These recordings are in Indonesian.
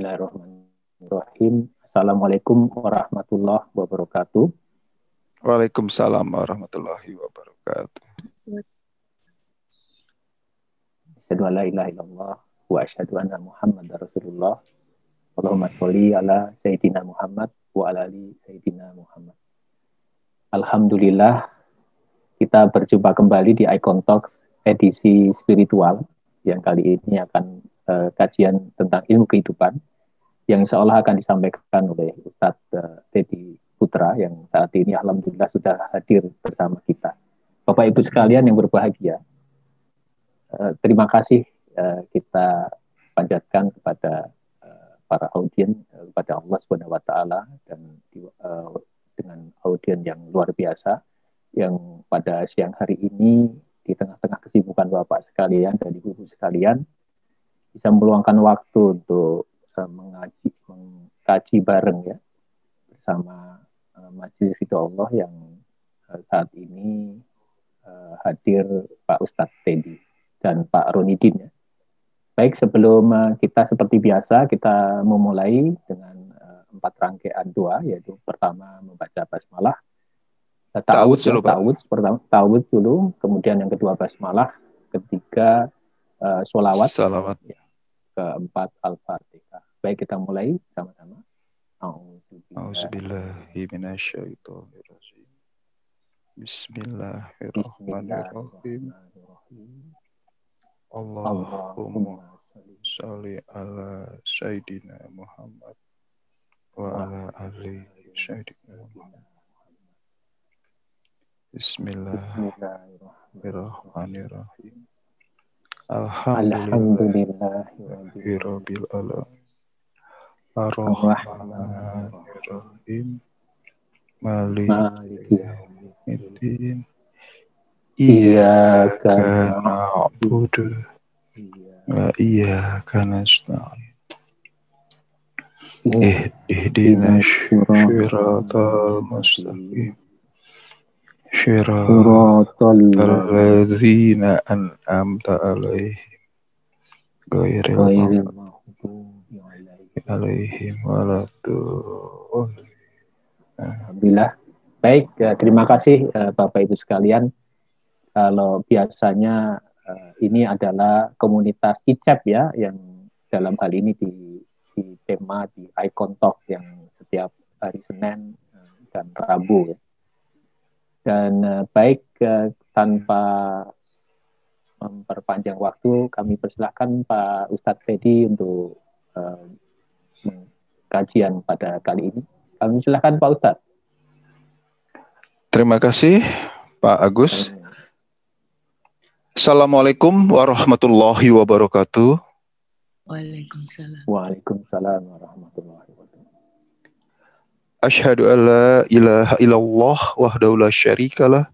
Bismillahirrahmanirrahim. Assalamualaikum warahmatullahi wabarakatuh. Waalaikumsalam warahmatullahi wabarakatuh. Asyhadu an la ilaha illallah wa asyhadu anna Muhammadar Rasulullah. Allahumma sholli ala Sayyidina Muhammad wa ala ali Sayyidina Muhammad. Alhamdulillah, kita berjumpa kembali di Icon Talks edisi spiritual yang kali ini akan kajian tentang ilmu kehidupan yang insya Allah akan disampaikan oleh Ustadz Teddy Putra yang saat ini alhamdulillah sudah hadir bersama kita. Bapak Ibu sekalian yang berbahagia, terima kasih kita panjatkan kepada para audien, kepada Allah Subhanahu wa taala dan dengan audien yang luar biasa yang pada siang hari ini di tengah-tengah kesibukan Bapak sekalian dan Ibu sekalian bisa meluangkan waktu untuk mengkaji bareng ya bersama Majelis Ridho Allah yang saat ini hadir Pak Ustadz Teddy dan Pak Ronidin ya. Baik, sebelum kita seperti biasa kita memulai dengan 4 rangkaian doa, yaitu pertama membaca basmalah, ta'awudz dulu, kemudian yang kedua basmalah, ketiga sholawat, ya, keempat al-fatihah. Baik, kita mulai sama-sama. A'udzubillahi minasyaitonirrajim. Bismillahirrahmanirrahim. Allahumma sholli ala Sayyidina Muhammad wa ala ali Sayyidina Muhammad. Bismillahirrahmanirrahim. Alhamdulillahi rabbil alamin. Ar-Rahmanir-Rahim. Maliki yaumiddin. Iyyaka na'budu wa iyyaka nasta'in. Ihdinas siratal mustaqim. Siratal ladzina an'amta 'alaihim ghairil maghdubi 'alaihim waladdallin. Alhamdulillah. Baik, terima kasih Bapak Ibu sekalian. Kalau biasanya ini adalah komunitas ICEP ya, yang dalam hal ini di tema di Icon Talk yang setiap hari Senin dan Rabu ya. Dan baik, tanpa memperpanjang waktu, kami persilahkan Pak Ustadz Teddy untuk kajian pada kali ini. Kami silakan Pak Ustadz. Terima kasih Pak Agus. Assalamualaikum warahmatullahi wabarakatuh. Waalaikumsalam. Waalaikumsalam warahmatullahi wabarakatuh. Asyhadu an la ilaha illallah wahdahu la syarikalah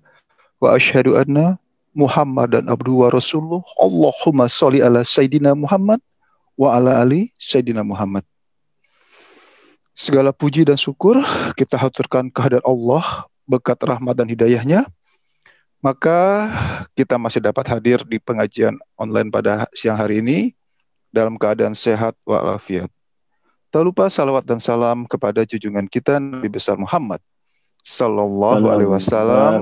wa asyhadu anna Muhammadan abduhu wa rasuluh. Allahumma sholli ala Sayyidina Muhammad wa ala ali Sayyidina Muhammad. Segala puji dan syukur kita haturkan kehadirat Allah berkat rahmat dan hidayahnya. Maka kita masih dapat hadir di pengajian online pada siang hari ini dalam keadaan sehat walafiat. Tak lupa salawat dan salam kepada junjungan kita Nabi besar Muhammad sallallahu alaihi wasallam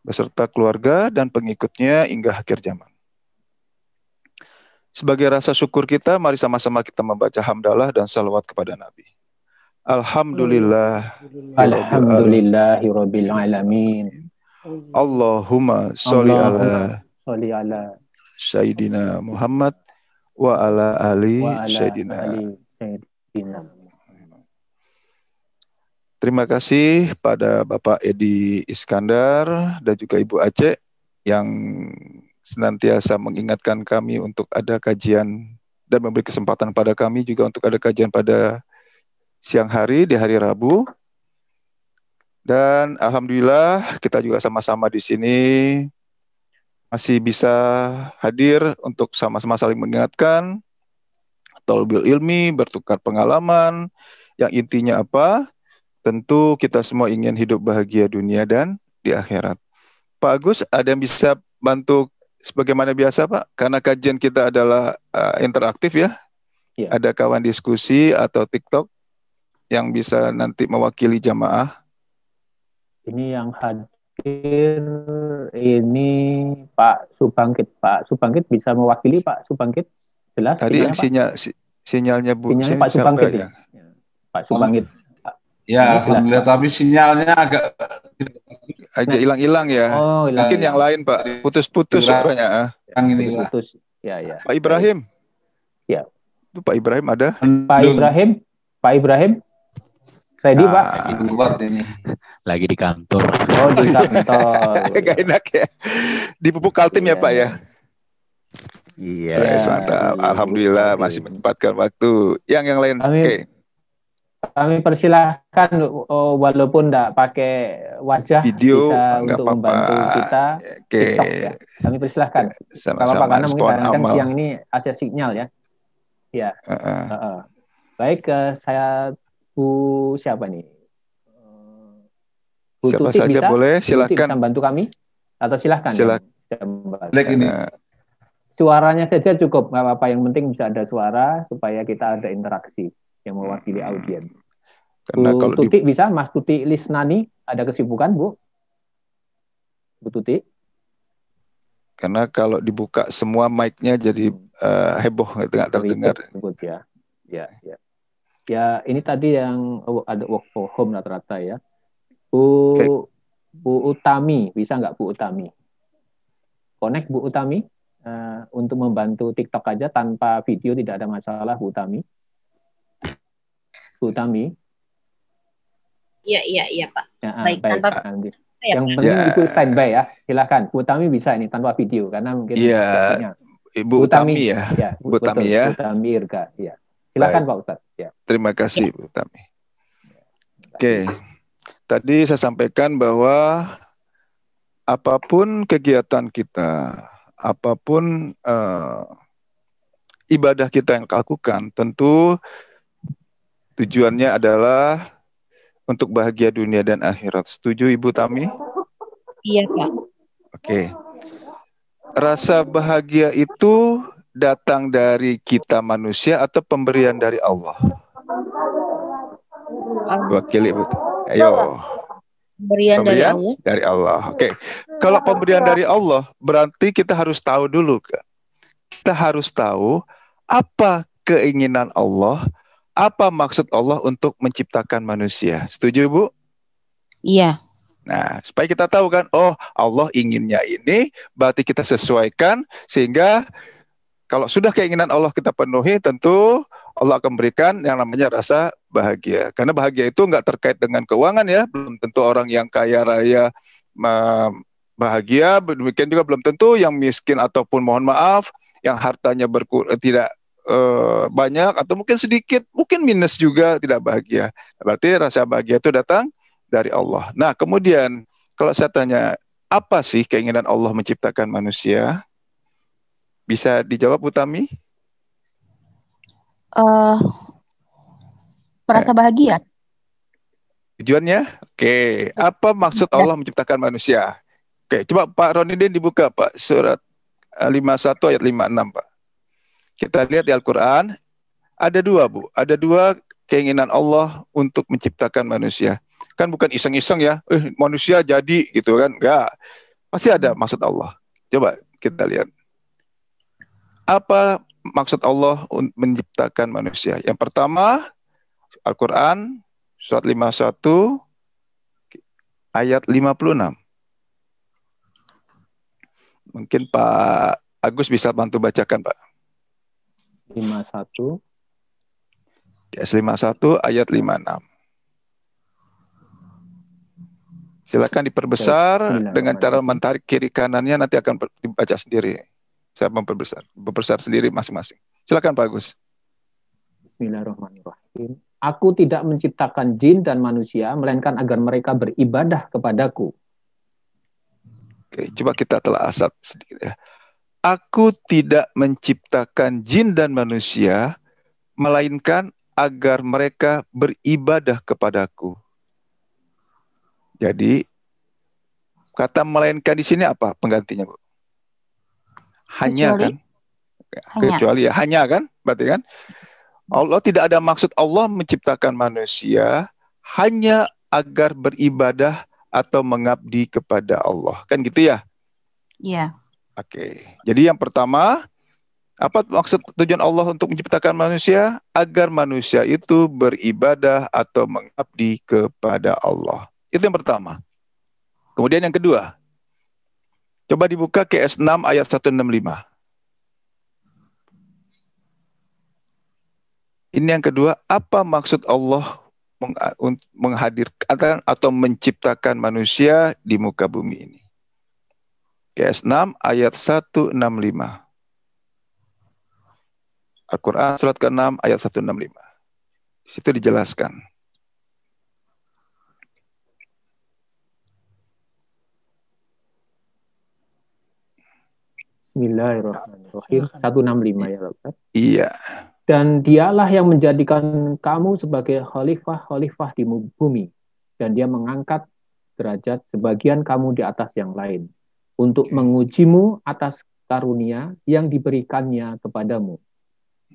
beserta keluarga dan pengikutnya hingga akhir zaman. Sebagai rasa syukur kita, mari sama-sama kita membaca hamdalah dan salawat kepada Nabi. Alhamdulillahirabbil alamin. Allahumma sholli ala Sayyidina Muhammad wa ala ali Sayyidina. Terima kasih pada Bapak Edi Iskandar dan juga Ibu Aceh yang senantiasa mengingatkan kami untuk ada kajian dan memberi kesempatan pada kami juga untuk ada kajian pada siang hari di hari Rabu. Dan alhamdulillah kita juga sama-sama di sini masih bisa hadir untuk sama-sama saling mengingatkan, talbil ilmi, bertukar pengalaman, yang intinya apa? Tentu kita semua ingin hidup bahagia dunia dan di akhirat. Pak Agus, ada yang bisa bantu sebagaimana biasa Pak? Karena kajian kita adalah interaktif ya. Ya. Ada kawan diskusi atau TikTok yang bisa nanti mewakili jamaah? Ini yang hadir ini Pak Subangkit. Pak Subangkit bisa mewakili Pak Subangkit? Jelas Tadi sinyalnya Pak? sinyalnya Bu, Sinyalnya Pak siapa Subangkit ya? ya. Pak Subangkit. Ya, Ini jelas alhamdulillah. Pak. Tapi sinyalnya agak Agak hilang-hilang ya. Oh, Mungkin yang lain Pak, putus-putus suaranya. yang ini lah. putus. Ya. Pak Ibrahim. Ya. Itu Pak Ibrahim ada? Pak Ibrahim. Ready Pak? Buat ini. Lagi di kantor. Oh, di kantor. Gak enak ya. Di pupuk Kaltim ya Pak ya? Iya. Yes, mantap. Alhamdulillah masih menyempatkan waktu. Yang lain oke. Kami persilahkan walaupun tidak pakai wajah Video bisa nggak untuk apa-apa. membantu kita Oke. TikTok ya. Kami persilahkan. Sama-sama Karena mungkin respon kadang-kadang amal. siang ini ada sinyal ya. Ya. Baik, saya Bu siapa nih? Bu Siapa Tuti saja bisa? boleh, Bu Tuti silakan. bisa bantu kami? Atau silahkan. Like ini. Suaranya saja cukup, nggak apa-apa. Yang penting bisa ada suara supaya kita ada interaksi yang mewakili audiens. Karena Bu kalau Tuti bisa, Mas Tuti Lisnani, ada kesibukan Bu? Bu Tuti? Karena kalau dibuka semua mic-nya jadi heboh, nggak terdengar. Ya, ini tadi yang ada work from home rata-rata ya. Bu Utami, bisa nggak Bu Utami? Connect Bu Utami untuk membantu TikTok aja tanpa video, tidak ada masalah Bu Utami. Bu Utami. Iya Pak. Ya, baik, tanpa yang penting Ibu standby ya. Silakan Bu Utami bisa ini tanpa video karena mungkin Ibu Utami ya. Bu Utami ya. Bu Utami Irga ya. Silakan baik. Pak Ustadz ya. Terima kasih Bu Utami. Oke. Tadi saya sampaikan bahwa apapun kegiatan kita, apapun ibadah kita yang lakukan, tentu tujuannya adalah untuk bahagia dunia dan akhirat. Setuju Ibu Tami? Iya Pak. Oke. Rasa bahagia itu datang dari kita manusia atau pemberian dari Allah? Wakili Ibu. Ayo. Pemberian dari Allah. Dari Allah. Oke. Kalau pemberian dari Allah, berarti kita harus tahu dulu. Kita harus tahu apa keinginan Allah, apa maksud Allah untuk menciptakan manusia. Setuju, Bu? Iya. Nah, supaya kita tahu kan, oh Allah inginnya ini, berarti kita sesuaikan, sehingga kalau sudah keinginan Allah kita penuhi, tentu Allah akan berikan yang namanya rasa bahagia. Karena bahagia itu nggak terkait dengan keuangan ya, belum tentu orang yang kaya raya bahagia, demikian juga belum tentu yang miskin ataupun mohon maaf, yang hartanya tidak banyak atau mungkin sedikit, mungkin minus juga tidak bahagia. Berarti rasa bahagia itu datang dari Allah. Nah, kemudian kalau saya tanya, apa sih keinginan Allah menciptakan manusia? Bisa dijawab Utami? Merasa bahagia. Tujuannya? Oke. Apa maksud Allah menciptakan manusia? Oke, coba Pak Ronidin dibuka Pak, surat 51 ayat 56 Pak. Kita lihat di Al-Quran, ada dua Bu, ada dua keinginan Allah untuk menciptakan manusia. Kan bukan iseng-iseng ya, manusia jadi gitu kan, enggak. Pasti ada maksud Allah. Coba kita lihat. Apa maksud Allah menciptakan manusia? Yang pertama, Al-Quran, surat 51, ayat 56. Mungkin Pak Agus bisa bantu bacakan, Pak. 51. Yes, 51 ayat 56. Silakan diperbesar dengan cara mentarik kiri kanannya, nanti akan dibaca sendiri. Saya memperbesar sendiri masing-masing. Silakan Pak Agus. Bismillahirrahmanirrahim. Aku tidak menciptakan jin dan manusia, melainkan agar mereka beribadah kepadaku. Oke, coba kita telah asap sedikit ya. Aku tidak menciptakan jin dan manusia, melainkan agar mereka beribadah kepadaku. Jadi, kata melainkan di sini apa penggantinya, Bu? Hanya kecuali, kan? Kecuali ya, hanya kan? Berarti kan? Allah tidak ada maksud Allah menciptakan manusia hanya agar beribadah atau mengabdi kepada Allah. Kan gitu ya? Iya. Oke. Jadi yang pertama, apa maksud tujuan Allah untuk menciptakan manusia? Agar manusia itu beribadah atau mengabdi kepada Allah. Itu yang pertama. Kemudian yang kedua, coba dibuka QS 6 ayat 165. Ini yang kedua, apa maksud Allah menghadirkan atau menciptakan manusia di muka bumi ini? QS 6 ayat 165. Al-Quran surat ke-6 ayat 165. Di situ dijelaskan. Bismillahirrahmanirrahim. 165 ya Ustaz. Iya. Dan dialah yang menjadikan kamu sebagai khalifah-khalifah di bumi. Dan dia mengangkat derajat sebagian kamu di atas yang lain. Untuk mengujimu atas karunia yang diberikannya kepadamu.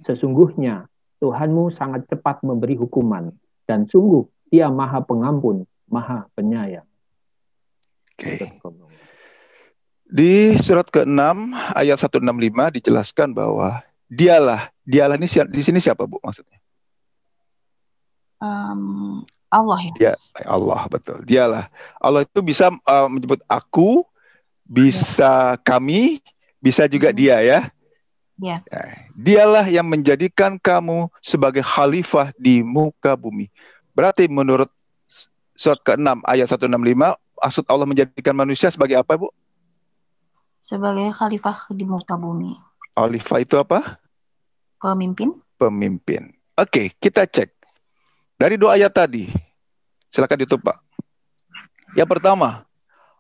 Sesungguhnya Tuhanmu sangat cepat memberi hukuman. Dan sungguh dia maha pengampun, maha penyayang. Di surat ke-6 ayat 165 dijelaskan bahwa dialah ini di sini siapa Bu maksudnya? Allah ya. Dia Allah, betul. Dialah. Allah itu bisa menyebut aku, bisa kami, bisa juga dia ya. Ya. Dialah yang menjadikan kamu sebagai khalifah di muka bumi. Berarti menurut surat ke-6 ayat 165, maksud Allah menjadikan manusia sebagai apa, Bu? Sebagai khalifah di muka bumi. Khalifah itu apa? Pemimpin. Pemimpin. Oke, kita cek. Dari dua ayat tadi, silakan ditutup, Pak. Yang pertama,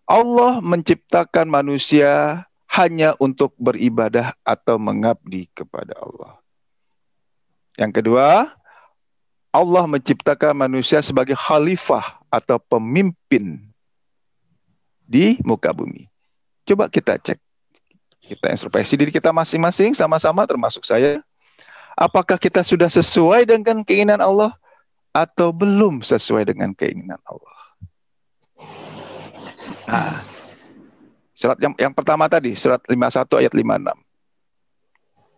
Allah menciptakan manusia hanya untuk beribadah atau mengabdi kepada Allah. Yang kedua, Allah menciptakan manusia sebagai khalifah atau pemimpin di muka bumi. Coba kita cek. Kita introspeksi diri kita masing-masing sama-sama termasuk saya. Apakah kita sudah sesuai dengan keinginan Allah atau belum sesuai dengan keinginan Allah? Nah, surat yang pertama tadi, surat 51 ayat 56.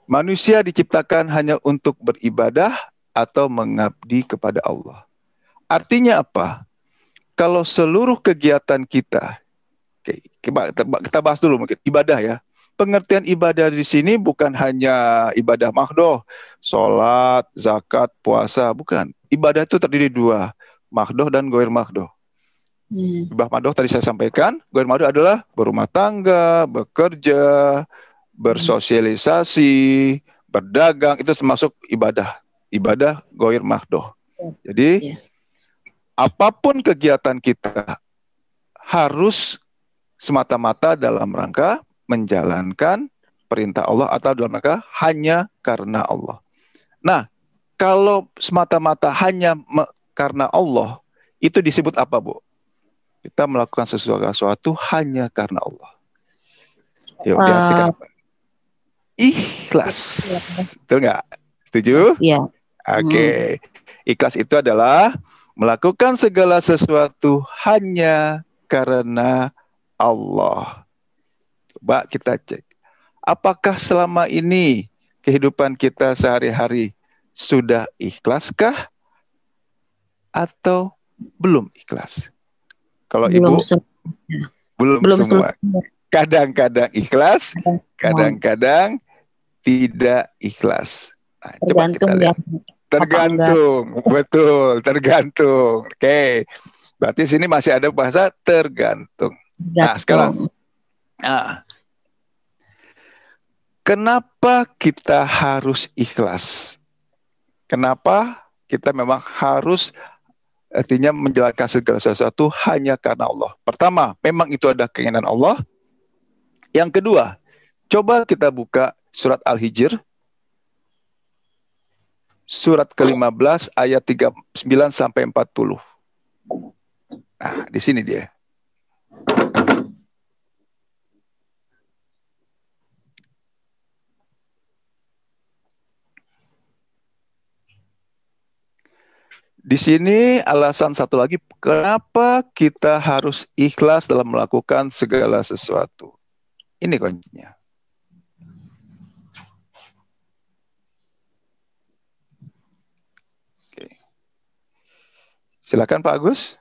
Manusia diciptakan hanya untuk beribadah atau mengabdi kepada Allah. Artinya apa? Kalau seluruh kegiatan kita, kita bahas dulu mungkin ibadah ya. Pengertian ibadah di sini bukan hanya ibadah mahdoh, sholat, zakat, puasa, bukan. Ibadah itu terdiri dua, mahdoh dan goir mahdoh. Ibadah mahdoh tadi saya sampaikan, goir mahdoh adalah berumah tangga, bekerja, bersosialisasi, berdagang, itu termasuk ibadah. Ibadah goir mahdoh. Jadi, apapun kegiatan kita harus semata-mata dalam rangka menjalankan perintah Allah atau dalam rangka hanya karena Allah. Nah, kalau semata-mata hanya karena Allah, itu disebut apa, Bu? Kita melakukan sesuatu hanya karena Allah. Yuk, diartikan apa? Ikhlas. Betul nggak? Setuju? Iya. Oke. Ikhlas itu adalah melakukan segala sesuatu hanya karena Allah. Coba kita cek. Apakah selama ini kehidupan kita sehari-hari sudah ikhlaskah atau belum ikhlas? Kalau Ibu belum semua. Kadang-kadang ikhlas, kadang-kadang tidak ikhlas. Nah, coba kita lihat. Tergantung, betul, tergantung. Oke, berarti sini masih ada bahasa tergantung. Nah, sekarang, kenapa kita harus ikhlas? Kenapa kita memang harus artinya menjalankan segala sesuatu hanya karena Allah? Pertama, memang itu ada keinginan Allah. Yang kedua, coba kita buka surat Al-Hijr, surat ke-15 ayat 39 sampai 40. Nah, di sini dia. Di sini alasan satu lagi kenapa kita harus ikhlas dalam melakukan segala sesuatu. Ini kuncinya. Oke. Silakan Pak Agus.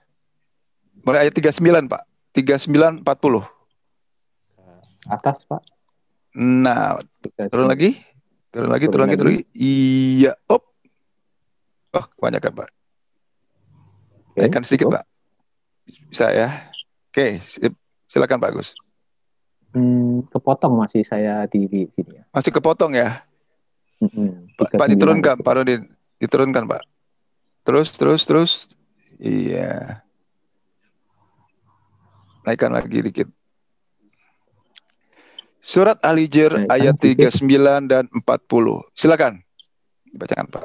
Mulai ayat 39, Pak. 39 40. Atas, Pak. Nah, turun lagi. Turun lagi. Turun lagi. Iya, op. Oh, kebanyakan, Pak. Oke, Naikkan sedikit, cukup. Pak. Bisa ya. Oke, silakan Pak Agus. Kepotong masih saya di sini ya. Masih kepotong ya. Pak 39 diturunkan, itu. Pak Rudin. Diturunkan, Pak. Terus. Iya. Naikkan lagi dikit. Surat Al-Hijr Naikkan ayat dikit. 39 dan 40. Silakan. Dibacakan, Pak.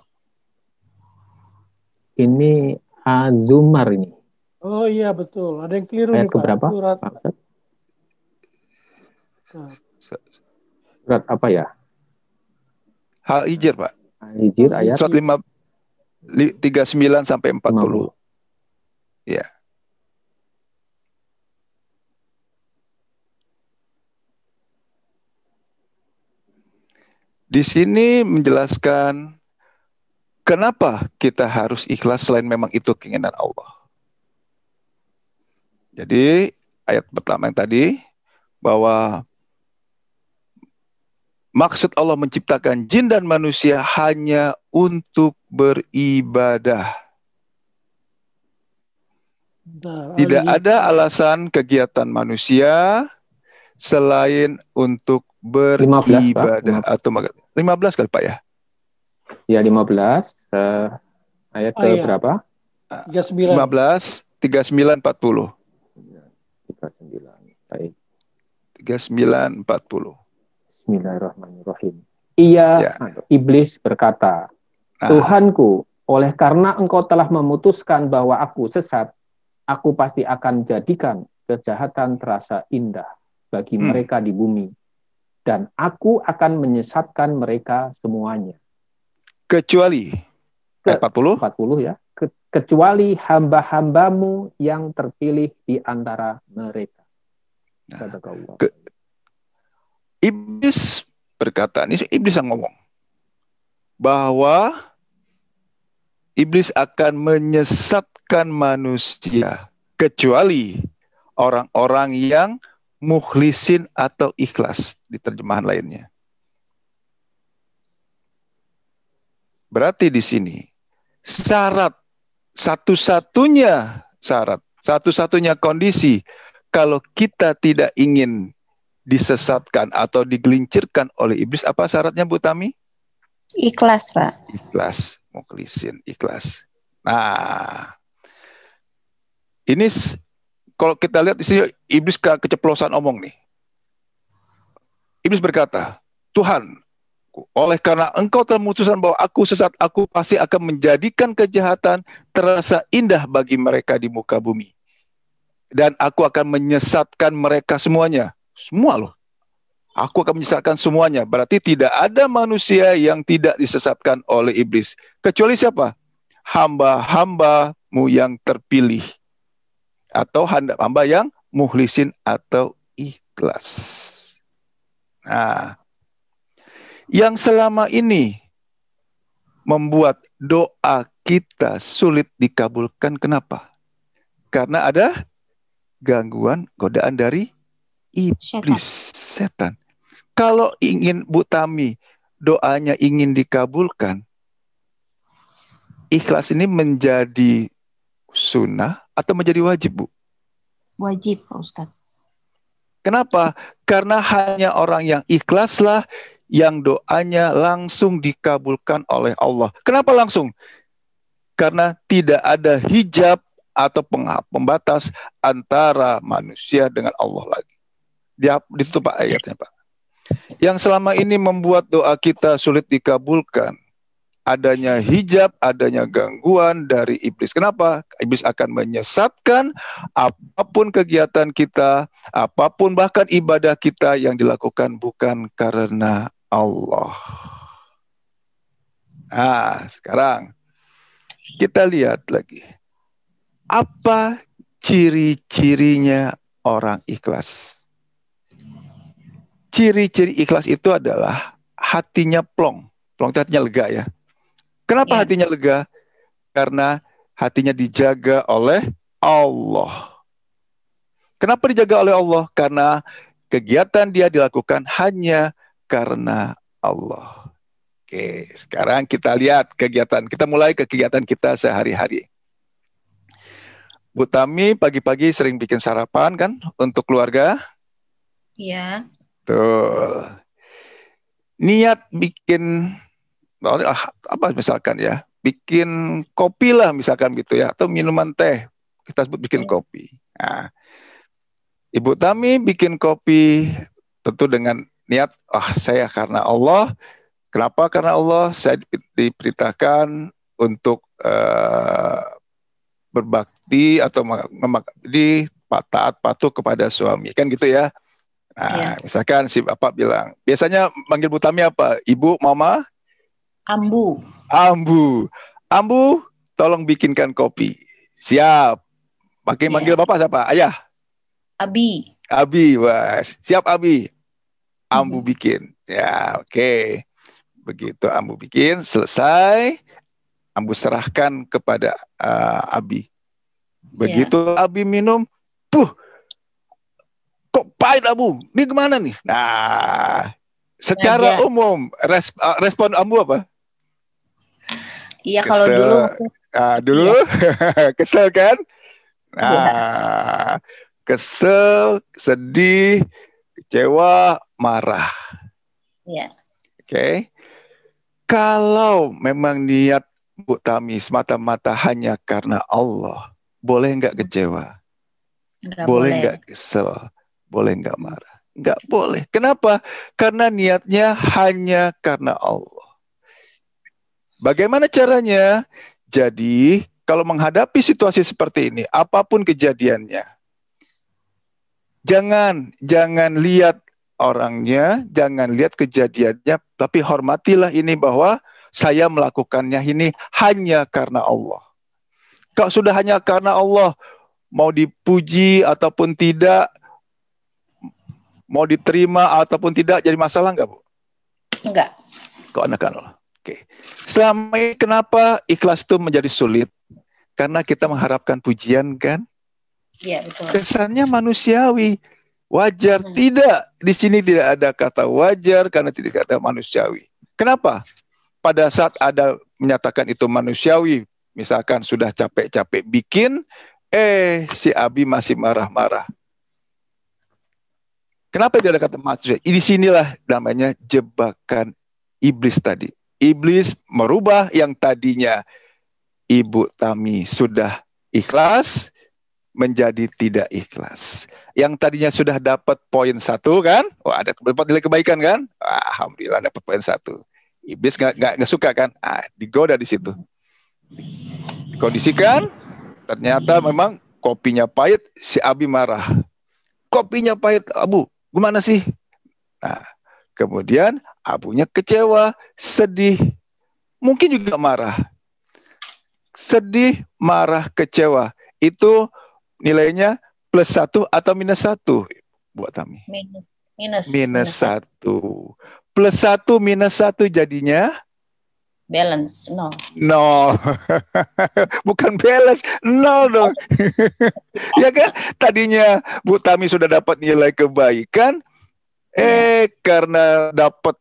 Ini Az-Zumar ini. Oh iya betul, ada yang keliru Ayat nih Pak. keberapa? Surat Pak Ustadz? Surat apa ya? Al-Hijr, Pak. Al-Hijr ayat Surat 39 sampai 40. 50. Ya. Di sini menjelaskan kenapa kita harus ikhlas selain memang itu keinginan Allah. Jadi ayat pertama yang tadi bahwa maksud Allah menciptakan jin dan manusia hanya untuk beribadah. Tidak ada alasan kegiatan manusia selain untuk beribadah. 15, Pak. Atau 15 kali Pak ya? Ya 15. Ayat ke iya. berapa? 39. 15, 39, 40. 39. Baik. 39, 40. Bismillahirrahmanirrahim. Ia, iblis berkata, Tuhanku, oleh karena engkau telah memutuskan bahwa aku sesat, aku pasti akan jadikan kejahatan terasa indah bagi mereka di bumi. Dan aku akan menyesatkan mereka semuanya. Kecuali, 40 ya. Kecuali hamba-hambamu yang terpilih di antara mereka. Iblis berkata, ini iblis yang ngomong, bahwa iblis akan menyesatkan manusia kecuali orang-orang yang mukhlisin atau ikhlas di terjemahan lainnya. Berarti di sini syarat satu-satunya kondisi kalau kita tidak ingin disesatkan atau digelincirkan oleh iblis, apa syaratnya Bu Tami? Ikhlas, Pak. Ikhlas, mukhlisin, ikhlas. Nah, ini kalau kita lihat di sini iblis keceplosan omong nih. Iblis berkata, Tuhan, oleh karena engkau telah memutuskan bahwa aku sesat, aku pasti akan menjadikan kejahatan terasa indah bagi mereka di muka bumi. Dan aku akan menyesatkan mereka semuanya. Semua loh. Aku akan menyesatkan semuanya. Berarti tidak ada manusia yang tidak disesatkan oleh iblis. Kecuali siapa? Hamba-hambamu yang terpilih. Atau hamba yang mukhlisin atau ikhlas. Nah, yang selama ini membuat doa kita sulit dikabulkan, kenapa? Karena ada gangguan, godaan dari iblis, setan. Kalau ingin Bu Tami doanya ingin dikabulkan, ikhlas ini menjadi sunnah atau menjadi wajib, Bu? Wajib, Pak Ustadz. Kenapa? Karena hanya orang yang ikhlaslah yang doanya langsung dikabulkan oleh Allah. Kenapa langsung? Karena tidak ada hijab atau pembatas antara manusia dengan Allah lagi. Dia ditutup ayatnya, Pak. Yang selama ini membuat doa kita sulit dikabulkan, adanya hijab, adanya gangguan dari iblis. Kenapa? Iblis akan menyesatkan apapun kegiatan kita, apapun bahkan ibadah kita yang dilakukan bukan karena Allah. Nah, sekarang Kita lihat lagi. Apa ciri-cirinya orang ikhlas? Ciri-ciri ikhlas itu adalah hatinya plong. Plong itu hatinya lega ya. Kenapa hatinya lega? Karena hatinya dijaga oleh Allah. Kenapa dijaga oleh Allah? Karena kegiatan dia dilakukan hanya karena Allah. Oke, sekarang kita lihat kegiatan. Kita mulai ke kegiatan kita sehari-hari. Bu Tami pagi-pagi sering bikin sarapan kan untuk keluarga? Iya. Tuh. Niat bikin apa misalkan ya, bikin kopi lah misalkan gitu ya, atau minuman teh, kita sebut bikin kopi. Nah, Ibu Tami bikin kopi tentu dengan niat, saya karena Allah. Kenapa? Karena Allah saya diperintahkan untuk berbakti atau taat patuh kepada suami, kan gitu ya. Nah, misalkan si bapak bilang, biasanya manggil Bu Tami apa? Ibu, mama? Ambu. Ambu, tolong bikinkan kopi. Siap. Manggil bapak siapa? Ayah? Abi, wah. Siap Abi. Ambu bikin. Ya, oke. Begitu Ambu bikin, selesai. Ambu serahkan kepada Abi. Begitu Abi minum, kok pahit Ambu? Ini gimana nih? Nah, secara umum respon Ambu apa? Iya, kalau dulu. Dulu kesel kan? Nah, kesel, sedih, kecewa, marah. Iya. Oke. Kalau memang niat Bu Tami semata-mata hanya karena Allah, boleh nggak kecewa? Boleh nggak kesel? Boleh nggak marah? Nggak boleh. Kenapa? Karena niatnya hanya karena Allah. Bagaimana caranya? Jadi, kalau menghadapi situasi seperti ini, apapun kejadiannya, jangan lihat orangnya, jangan lihat kejadiannya, tapi hormatilah ini bahwa saya melakukannya ini hanya karena Allah. Kalau sudah hanya karena Allah, mau dipuji ataupun tidak, mau diterima ataupun tidak, jadi masalah nggak, Bu? Enggak. Kok anak Allah? Oke. Selama ini kenapa ikhlas itu menjadi sulit? Karena kita mengharapkan pujian, kan? Iya, betul. Kesannya manusiawi. Wajar. Tidak. Di sini tidak ada kata wajar karena tidak ada manusiawi. Kenapa? Pada saat ada menyatakan itu manusiawi, misalkan sudah capek-capek bikin, si Abi masih marah-marah. Kenapa tidak ada kata manusiawi? Di sinilah namanya jebakan iblis tadi. Iblis merubah yang tadinya Ibu Tami sudah ikhlas menjadi tidak ikhlas. Yang tadinya sudah dapat poin 1 kan? Wah, ada nilai kebaikan kan? Alhamdulillah dapat poin 1. Iblis nggak suka kan? Digoda di situ. Dikondisikan, ternyata memang kopinya pahit, si Abi marah. Kopinya pahit, Abu, gimana sih? Nah, kemudian Abunya kecewa, sedih, mungkin juga marah. Sedih, marah, kecewa. Itu nilainya +1 atau -1 buat Tami? -1. +1 -1 jadinya? Balance, 0. Bukan balance, 0 dong. Ya kan? Tadinya Bu Tami sudah dapat nilai kebaikan, karena dapat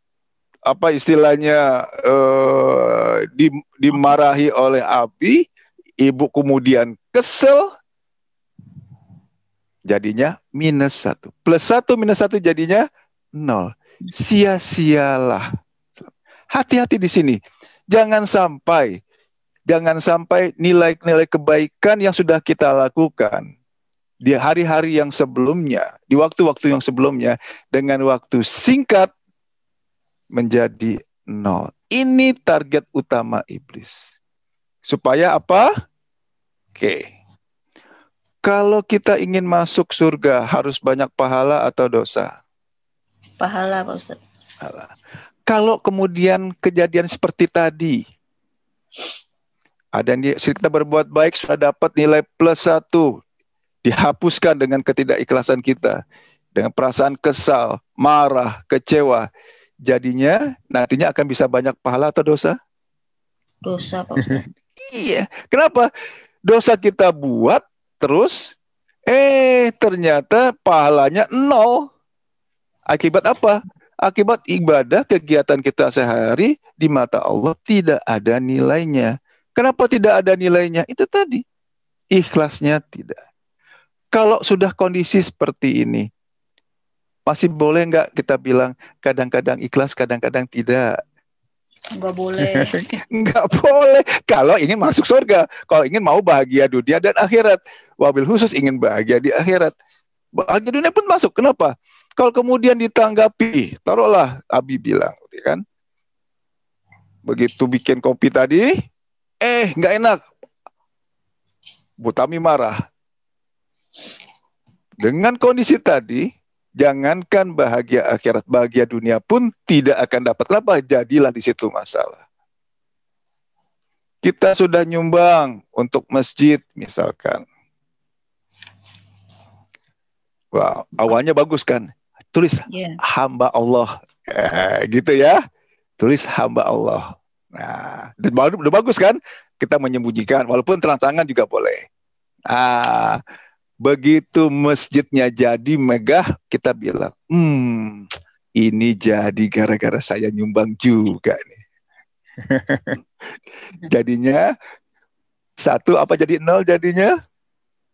apa istilahnya dimarahi oleh Abi, ibu kemudian kesel, jadinya -1. +1 -1 jadinya 0. Sia-sialah. Hati-hati di sini. Jangan sampai nilai-nilai kebaikan yang sudah kita lakukan di hari-hari yang sebelumnya, di waktu-waktu yang sebelumnya, dengan waktu singkat menjadi 0. Ini target utama iblis. Supaya apa? Oke. Kalau kita ingin masuk surga, harus banyak pahala atau dosa? Pahala, Pak Ustadz. Pahala. Kalau kemudian kejadian seperti tadi, Ada yang kita berbuat baik sudah dapat nilai +1. Dihapuskan dengan ketidakikhlasan kita. Dengan perasaan kesal, marah, kecewa. Jadinya nantinya akan bisa banyak pahala atau dosa? Dosa, Pak Ustadz. Iya. Kenapa? Dosa kita buat terus ternyata pahalanya 0. Akibat apa? Akibat ibadah kegiatan kita sehari di mata Allah tidak ada nilainya. Kenapa tidak ada nilainya? Itu tadi. Ikhlasnya tidak. Kalau sudah kondisi seperti ini, masih boleh nggak kita bilang kadang-kadang ikhlas, kadang-kadang tidak? Nggak boleh. Nggak boleh. Kalau ingin masuk surga, kalau ingin mau bahagia dunia dan akhirat, wabil khusus ingin bahagia di akhirat, bahagia dunia pun masuk. Kenapa? Kalau kemudian ditanggapi, taruhlah Abi bilang, kan? Begitu bikin kopi tadi, nggak enak. Bu Tami marah. Dengan kondisi tadi, jangankan bahagia akhirat, bahagia dunia pun tidak akan dapat. Kenapa? Jadilah di situ masalah. Kita sudah nyumbang untuk masjid misalkan. Wah, awalnya bagus kan? Tulis hamba Allah. Gitu ya. Tulis hamba Allah. Nah, udah bagus kan? Kita menyembunyikan, walaupun terang-terangan juga boleh. Begitu masjidnya jadi megah, kita bilang, ini jadi gara-gara saya nyumbang juga nih. Jadinya 1 apa jadi 0 jadinya?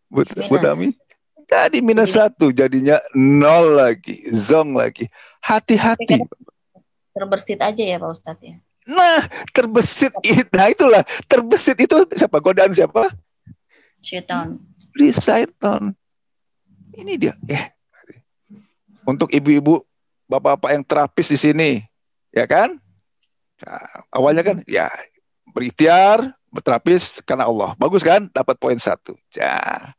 Bu Tami? Jadi -1 jadinya 0 lagi, zong lagi. Hati-hati. Terbersit aja ya Pak Ustadz ya. Nah, terbesit. Nah itulah, terbesit itu siapa? Godaan siapa? Syaitan. Syaitan. Ini dia. Untuk ibu-ibu, bapak-bapak yang terapis di sini, ya kan? Nah, awalnya kan, ya berikhtiar, berterapis karena Allah. Bagus kan? Dapat poin 1. Nah,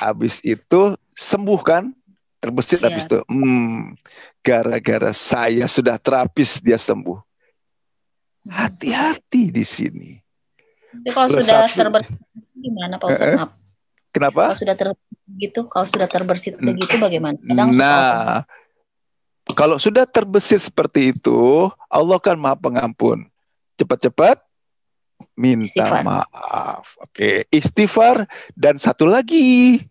habis itu sembuh kan? Terbesit habis itu. Gara-gara saya sudah terapis dia sembuh. Hati-hati di sini. Tapi kalau sudah terbesit gimana Pak Ustadz? Kenapa? Kalau sudah terbesit begitu bagaimana? Kalau sudah terbesit seperti itu, Allah kan Maha Pengampun. Cepat-cepat minta maaf. Oke, istighfar, dan satu lagi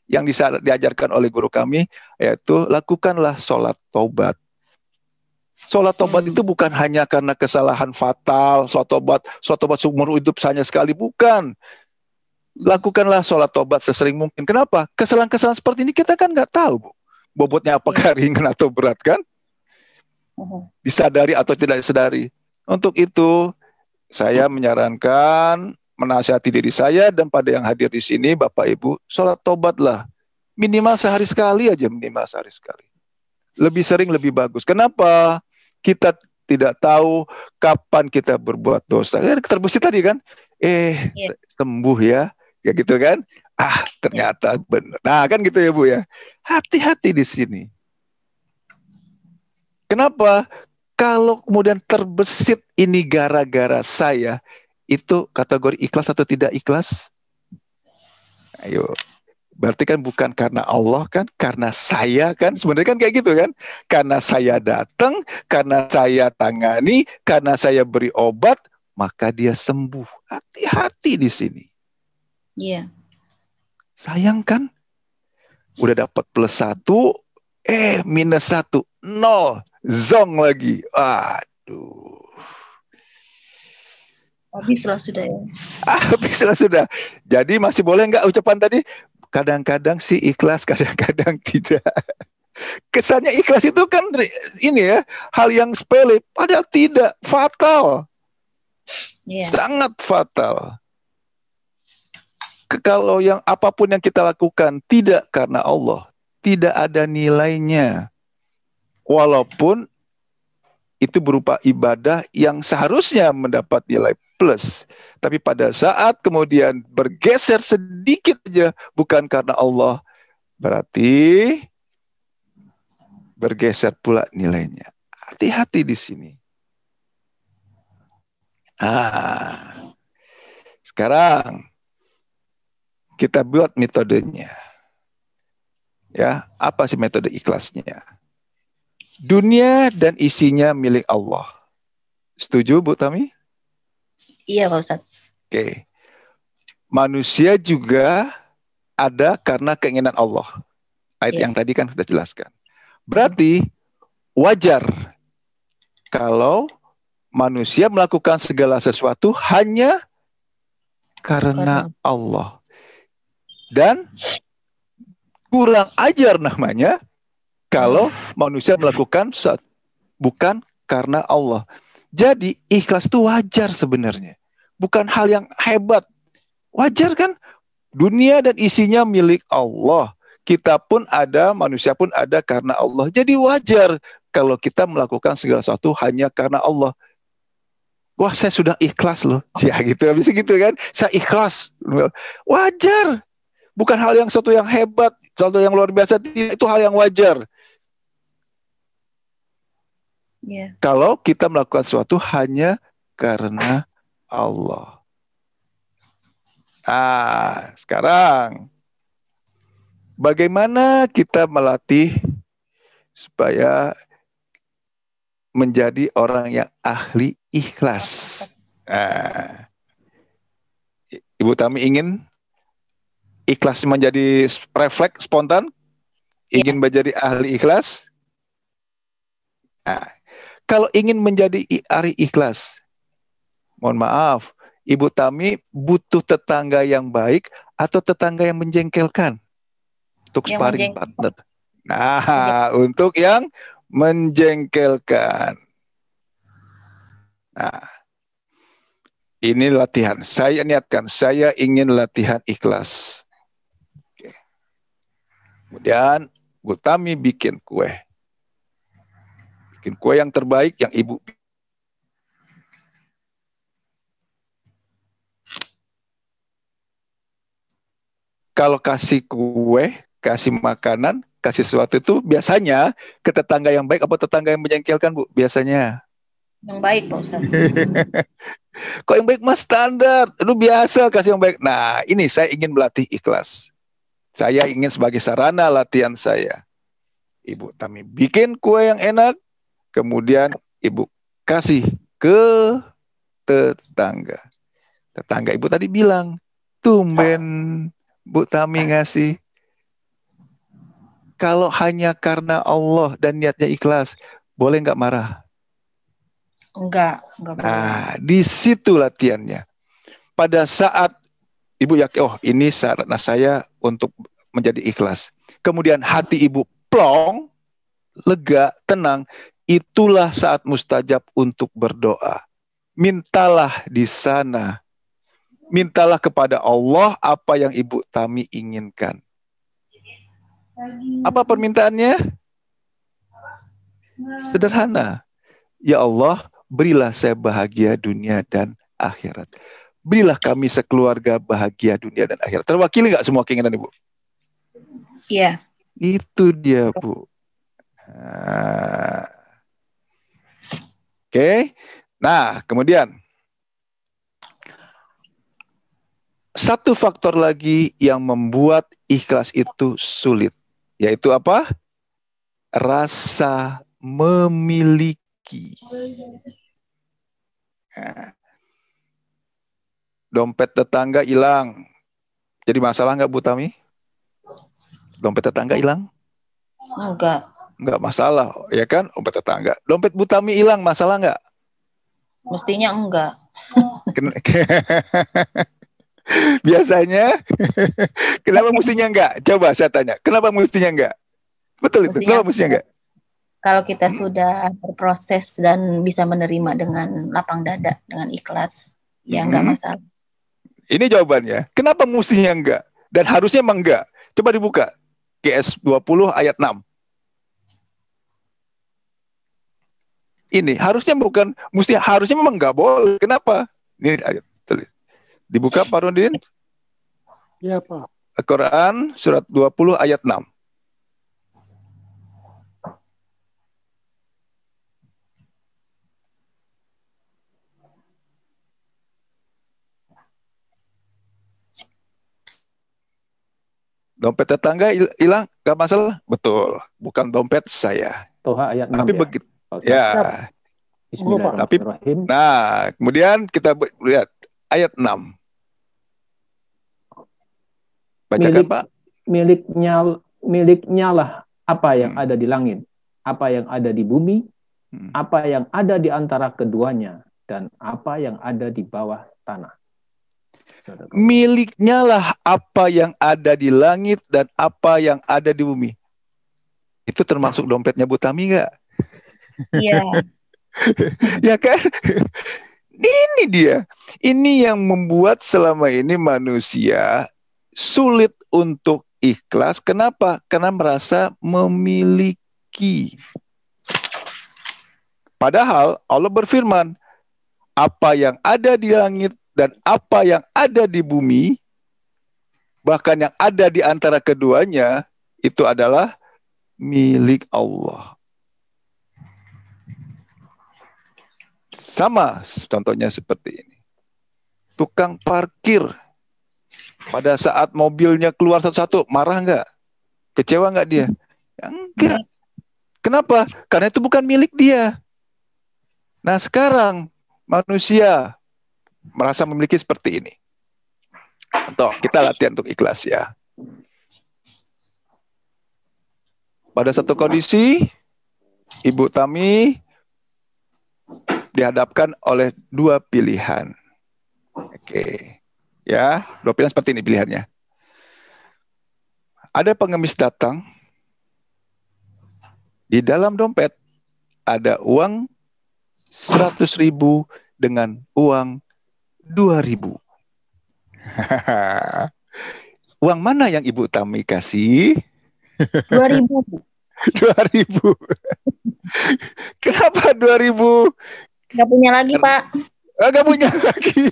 yang diajarkan oleh guru kami, yaitu lakukanlah sholat taubat. Sholat taubat itu bukan hanya karena kesalahan fatal, sholat taubat seumur hidup hanya sekali, bukan. Lakukanlah sholat taubat sesering mungkin. Kenapa? Kesalahan-kesalahan seperti ini kita kan nggak tahu, Bu. Bobotnya apakah ringan atau berat kan? Disadari atau tidak disadari. Untuk itu, saya menyarankan, menasihati diri saya dan pada yang hadir di sini, Bapak Ibu, sholat taubatlah. Minimal sehari sekali aja, minimal sehari sekali. Lebih sering lebih bagus. Kenapa? Kita tidak tahu kapan kita berbuat dosa. Terbesit tadi kan, sembuh ya gitu kan. Ternyata benar. Nah kan gitu ya Bu ya. Hati-hati di sini. Kenapa? Kalau kemudian terbesit ini gara-gara saya, itu kategori ikhlas atau tidak ikhlas? Ayo. Berarti kan bukan karena Allah kan, karena saya kan, sebenarnya kan kayak gitu kan. Karena saya datang, karena saya tangani, karena saya beri obat, maka dia sembuh. Hati-hati di sini. Iya. Sayang kan? Udah dapat +1, -1, 0, zong lagi. Aduh. Habislah sudah ya. Habislah sudah. Jadi masih boleh nggak ucapan tadi? Kadang-kadang sih ikhlas, kadang-kadang tidak. Kesannya ikhlas itu kan ini ya, hal yang sepele, padahal tidak, fatal. Sangat fatal. Kalau yang apapun yang kita lakukan tidak karena Allah, tidak ada nilainya. Walaupun itu berupa ibadah yang seharusnya mendapat nilai plus. Tapi pada saat kemudian bergeser sedikit aja bukan karena Allah, berarti bergeser pula nilainya. Hati-hati di sini. Sekarang kita buat metodenya. Ya, apa sih metode ikhlasnya? Dunia dan isinya milik Allah. Setuju, Bu Tami? Iya, Pak Ustadz. Oke. Manusia juga ada karena keinginan Allah. Ayat Iya. yang tadi kan sudah jelaskan. Berarti wajar kalau manusia melakukan segala sesuatu hanya karena Allah. Dan kurang ajar namanya kalau manusia melakukan bukan karena Allah. Jadi ikhlas itu wajar sebenarnya. Bukan hal yang hebat. Wajar kan? Dunia dan isinya milik Allah. Kita pun ada, manusia pun ada karena Allah. Jadi wajar kalau kita melakukan segala sesuatu hanya karena Allah. Wah, saya sudah ikhlas loh. Ya gitu, habis gitu kan. Saya ikhlas. Wajar. Bukan hal yang sesuatu yang hebat, sesuatu yang luar biasa. Itu hal yang wajar. Iya. Kalau kita melakukan sesuatu hanya karena Allah. Sekarang bagaimana kita melatih supaya menjadi orang yang ahli ikhlas? Ibu Tami ingin ikhlas menjadi refleks spontan? Ingin menjadi ahli ikhlas? Kalau ingin menjadi ahli ikhlas, mohon maaf, Ibu Tami butuh tetangga yang baik atau tetangga yang menjengkelkan untuk sparring partner. Nah, untuk yang menjengkelkan. Nah, ini latihan. Saya niatkan, saya ingin latihan ikhlas. Oke. Kemudian, Bu Tami bikin kue. Bikin kue yang terbaik yang Ibu. Kalau kasih kue, kasih makanan, kasih sesuatu itu biasanya ke tetangga yang baik apa tetangga yang menjengkelkan, Bu? Biasanya. Yang baik, Pak Ustadz. Kok yang baik mas standar? Lu biasa kasih yang baik. Nah, ini saya ingin melatih ikhlas. Saya ingin sebagai sarana latihan saya. Ibu Tami bikin kue yang enak, kemudian Ibu kasih ke tetangga. Tetangga Ibu tadi bilang, tumben Bu Tami ngasih. Kalau hanya karena Allah dan niatnya ikhlas, boleh nggak marah? Enggak boleh. Nah, di situ latihannya. Pada saat Ibu yakin, oh ini sarana saya untuk menjadi ikhlas. Kemudian hati Ibu plong, lega, tenang. Itulah saat mustajab untuk berdoa. Mintalah di sana. Mintalah kepada Allah apa yang Ibu Tami inginkan. Apa permintaannya? Sederhana. Ya Allah, berilah saya bahagia dunia dan akhirat. Berilah kami sekeluarga bahagia dunia dan akhirat. Terwakili nggak semua keinginan Ibu? Iya. Itu dia, Bu. Oke. Nah, kemudian satu faktor lagi yang membuat ikhlas itu sulit, yaitu apa? Rasa memiliki. Nah, dompet tetangga hilang. Jadi masalah nggak, Bu Tami? Dompet tetangga hilang? Enggak masalah, ya kan? Dompet tetangga. Dompet Bu Tami hilang, masalah nggak? Mestinya enggak. Biasanya, kenapa mestinya enggak? Coba saya tanya, kenapa mestinya enggak? Betul itu, kenapa mestinya enggak? Kalau kita sudah berproses dan bisa menerima dengan lapang dada, dengan ikhlas, ya enggak masalah. Ini jawabannya. Kenapa mestinya enggak? Dan harusnya emang enggak. Coba dibuka. QS 20 ayat 6. Ini harusnya bukan mesti, harusnya memang enggak boleh. Kenapa? Ini ayat tulis. Dibuka Pak Rondin. Iya, Pak. Al-Quran surat 20 ayat 6. Dompet tetangga hilang, nggak masalah. Betul, bukan dompet saya. Toha ayat 6 Tapi ya. begitu. Pak Ustaz? Ya. Bismillahirrahmanirrahim. Nah, kemudian kita lihat ayat 6. Bacakan, Pak. Miliknya lah apa yang ada di langit, apa yang ada di bumi, apa yang ada di antara keduanya, dan apa yang ada di bawah tanah. Miliknya lah apa yang ada di langit dan apa yang ada di bumi. Itu termasuk dompetnya Bu Tami nggak? Iya. Ya kan? Ini dia. Ini yang membuat selama ini manusia sulit untuk ikhlas. Kenapa? Karena merasa memiliki. Padahal Allah berfirman, apa yang ada di langit dan apa yang ada di bumi, bahkan yang ada di antara keduanya, itu adalah milik Allah. Sama contohnya seperti ini. Tukang parkir, pada saat mobilnya keluar satu-satu, marah nggak? Kecewa nggak dia? Ya, enggak. Kenapa? Karena itu bukan milik dia. Nah sekarang manusia merasa memiliki seperti ini. Contoh, kita latihan untuk ikhlas ya. Pada satu kondisi, Ibu Tami dihadapkan oleh dua pilihan. Oke. Ya, dua pilihan seperti ini pilihannya. Ada pengemis datang, di dalam dompet ada uang 100.000 dengan uang 2.000. Uang mana yang Ibu Tami kasih? 2.000. 2.000. Kenapa 2.000? Nggak punya lagi, Pak. Nggak punya lagi.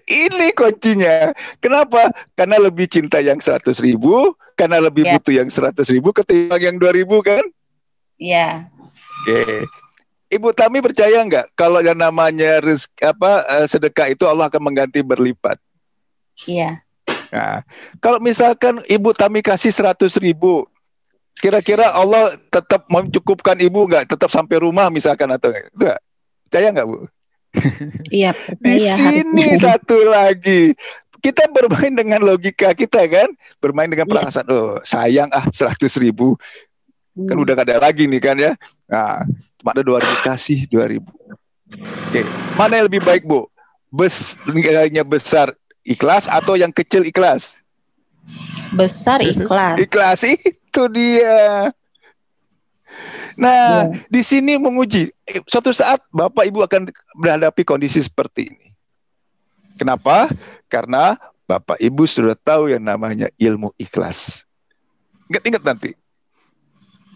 Ini kuncinya. Kenapa? Karena lebih cinta yang 100.000, karena lebih butuh yang 100.000 ketimbang yang 2.000 kan? Iya. Oke. Ibu Tami percaya nggak kalau yang namanya sedekah itu Allah akan mengganti berlipat? Iya. Nah, kalau misalkan Ibu Tami kasih 100.000, kira-kira Allah tetap mencukupkan Ibu nggak? Tetap sampai rumah misalkan atau enggak? Percaya nggak, Bu? Iya, Di sini satu lagi. Kita bermain dengan logika kita kan? Bermain dengan perasaan, oh sayang 100.000. Kan udah gak ada lagi nih kan ya. Nah, cuma ada 2.000 kasih 2.000. Oke, mana yang lebih baik, Bu? Nilainya besar ikhlas atau yang kecil ikhlas? Besar ikhlas. Ikhlas itu dia. Nah, di sini menguji. Suatu saat Bapak Ibu akan menghadapi kondisi seperti ini. Kenapa? Karena Bapak Ibu sudah tahu yang namanya ilmu ikhlas. Ingat nanti.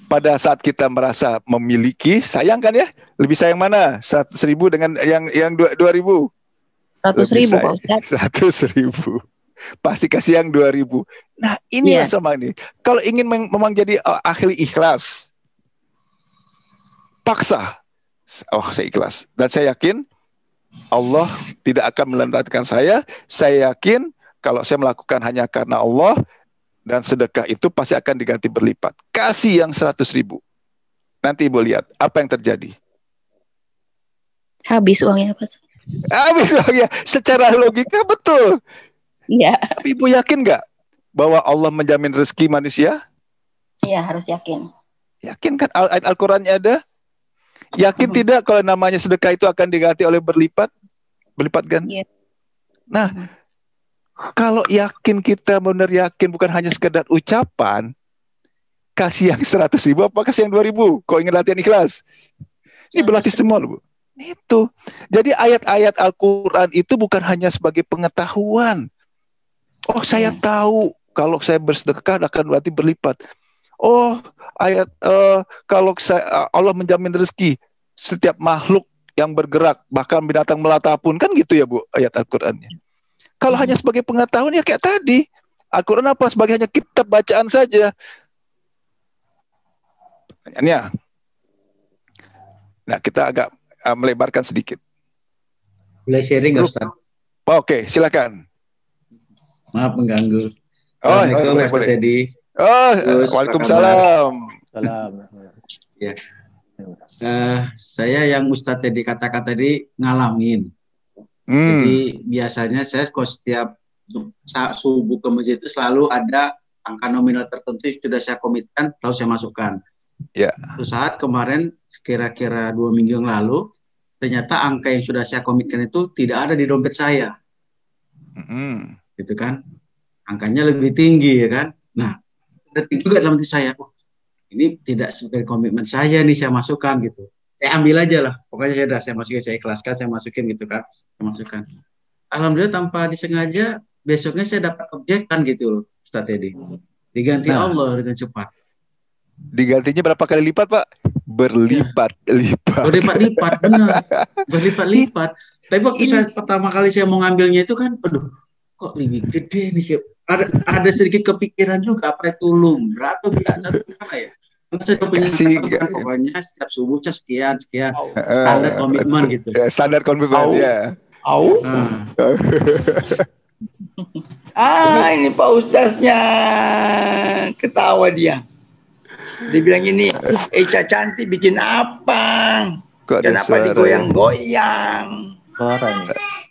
Pada saat kita merasa memiliki, sayang kan ya? Lebih sayang mana? 100.000 dengan yang 2.000? 100.000, Pak Ustaz. 100.000. Pasti kasih yang 2.000. Nah, ini sama ini. Kalau ingin memang jadi ahli ikhlas, paksa. Oh, saya ikhlas. Dan saya yakin Allah tidak akan melantarkan saya. Saya yakin kalau saya melakukan hanya karena Allah, dan sedekah itu pasti akan diganti berlipat. Kasih yang 100.000. Nanti Ibu lihat apa yang terjadi. Habis uangnya, Pak. Habis uangnya. Secara logika betul. Iya. Tapi Ibu yakin nggak bahwa Allah menjamin rezeki manusia? Iya, harus yakin. Yakin kan? Ayat Al-Qurannya ada. Yakin tidak kalau namanya sedekah itu akan diganti oleh berlipat? Berlipat kan? Iya. Nah, kalau yakin, kita benar yakin, bukan hanya sekedar ucapan, kasih yang 100.000 apa kasih yang 2.000? Kau ingin latihan ikhlas? Ini berlatih semua loh, Bu. Itu. Jadi ayat-ayat Al-Quran itu bukan hanya sebagai pengetahuan. Oh, saya tahu kalau saya bersedekah akan berarti berlipat. Oh, ayat kalau Allah menjamin rezeki setiap makhluk yang bergerak, bahkan binatang melata pun, kan gitu ya, Bu, ayat Al-Qur'annya. Kalau hanya sebagai pengetahuan ya kayak tadi. Al-Qur'an apa? Sebagai hanya kitab bacaan saja. Pertanyaannya. Nah, kita agak melebarkan sedikit. Boleh sharing, Ustaz? Oke, silakan. Maaf mengganggu. Assalamualaikum boleh, Ustaz boleh. Teddy. Oh, Terus, waalaikumsalam. Salam. Saya yang Ustaz Teddy katakan tadi ngalamin. Jadi biasanya saya kok setiap subuh ke masjid itu selalu ada angka nominal tertentu yang sudah saya komitkan, tahu saya masukkan. Ya. Suatu saat kemarin kira-kira 2 minggu yang lalu, ternyata angka yang sudah saya komitkan itu tidak ada di dompet saya. Gitu kan? Angkanya lebih tinggi ya kan? Nah, detik juga dalam hati saya, ini tidak sebagai komitmen saya nih saya masukkan gitu. Saya ambil aja lah, pokoknya saya masukin, saya ikhlaskan, saya masukin gitu kan, saya masukkan. Alhamdulillah tanpa disengaja besoknya saya dapat objekan gitu loh, Ustaz Teddy. Diganti Allah dengan cepat. Digantinya berapa kali lipat, Pak? Berlipat-lipat. Berlipat-lipat, benar. Berlipat-lipat. Tapi waktu saya pertama kali saya mau ngambilnya itu kan, aduh, kok lebih gede nih. Ada sedikit kepikiran juga apa itu lumrah atau biasa gimana ya? Saya punya pokoknya setiap subuh sekian standar komitmen gitu. Ya, standar komitmen ya. Ini Pak Ustaznya ketawa dia. Dia bilang ini, Eca cantik bikin apa? Kenapa digoyang-goyang?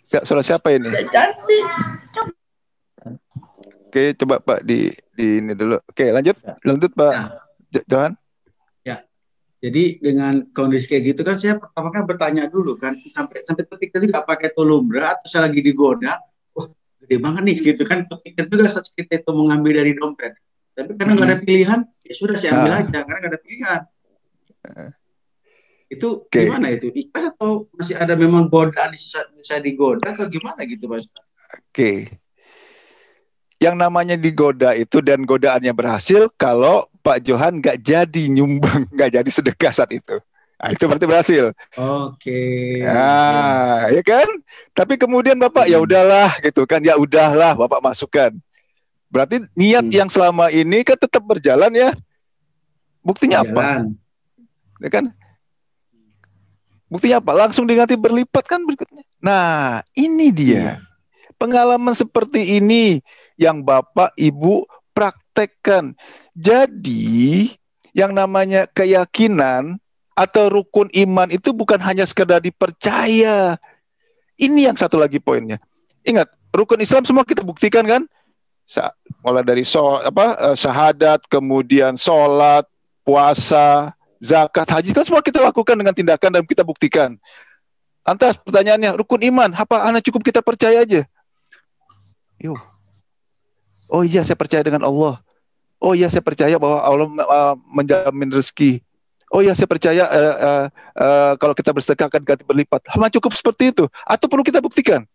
Suara siapa ini? Eca cantik. Oke, coba Pak di ini dulu. Oke, lanjut Pak. Johan. Ya. Jadi dengan kondisi kayak gitu kan saya pertama kan bertanya dulu kan sampai terpikir juga pakai lumrah atau saya lagi digoda. Wah, gede banget nih gitu kan. Terpikir juga saat kita itu mengambil dari dompet. Tapi karena nggak ada pilihan, ya sudah saya ambil aja karena nggak ada pilihan. Itu gimana itu? Ikhlas atau masih ada memang godaan saya digoda atau gimana gitu Pak Ustaz? Oke. Yang namanya digoda itu dan godaannya berhasil kalau Pak Johan nggak jadi nyumbang, nggak jadi sedekah saat itu. Nah, itu berarti berhasil. Oke. Nah, ya kan? Tapi kemudian Bapak ya udahlah gitu kan, ya udahlah Bapak masukkan. Berarti niat yang selama ini kan tetap berjalan ya. Buktinya apa? Ya kan? Buktinya apa? Langsung diganti berlipat kan berikutnya. Nah, ini dia. Pengalaman seperti ini yang Bapak Ibu praktekkan. Jadi, yang namanya keyakinan atau rukun iman itu bukan hanya sekedar dipercaya. Ini yang satu lagi poinnya. Ingat, rukun Islam semua kita buktikan kan? Mulai dari syahadat, kemudian sholat, puasa, zakat, haji kan semua kita lakukan dengan tindakan dan kita buktikan. Lantas pertanyaannya, rukun iman, apa anak cukup kita percaya aja? Oh iya, saya percaya dengan Allah. Oh iya, saya percaya bahwa Allah menjamin rezeki. Oh iya, saya percaya kalau kita bersedekah akan ganti berlipat. Hanya cukup seperti itu? Atau perlu kita buktikan?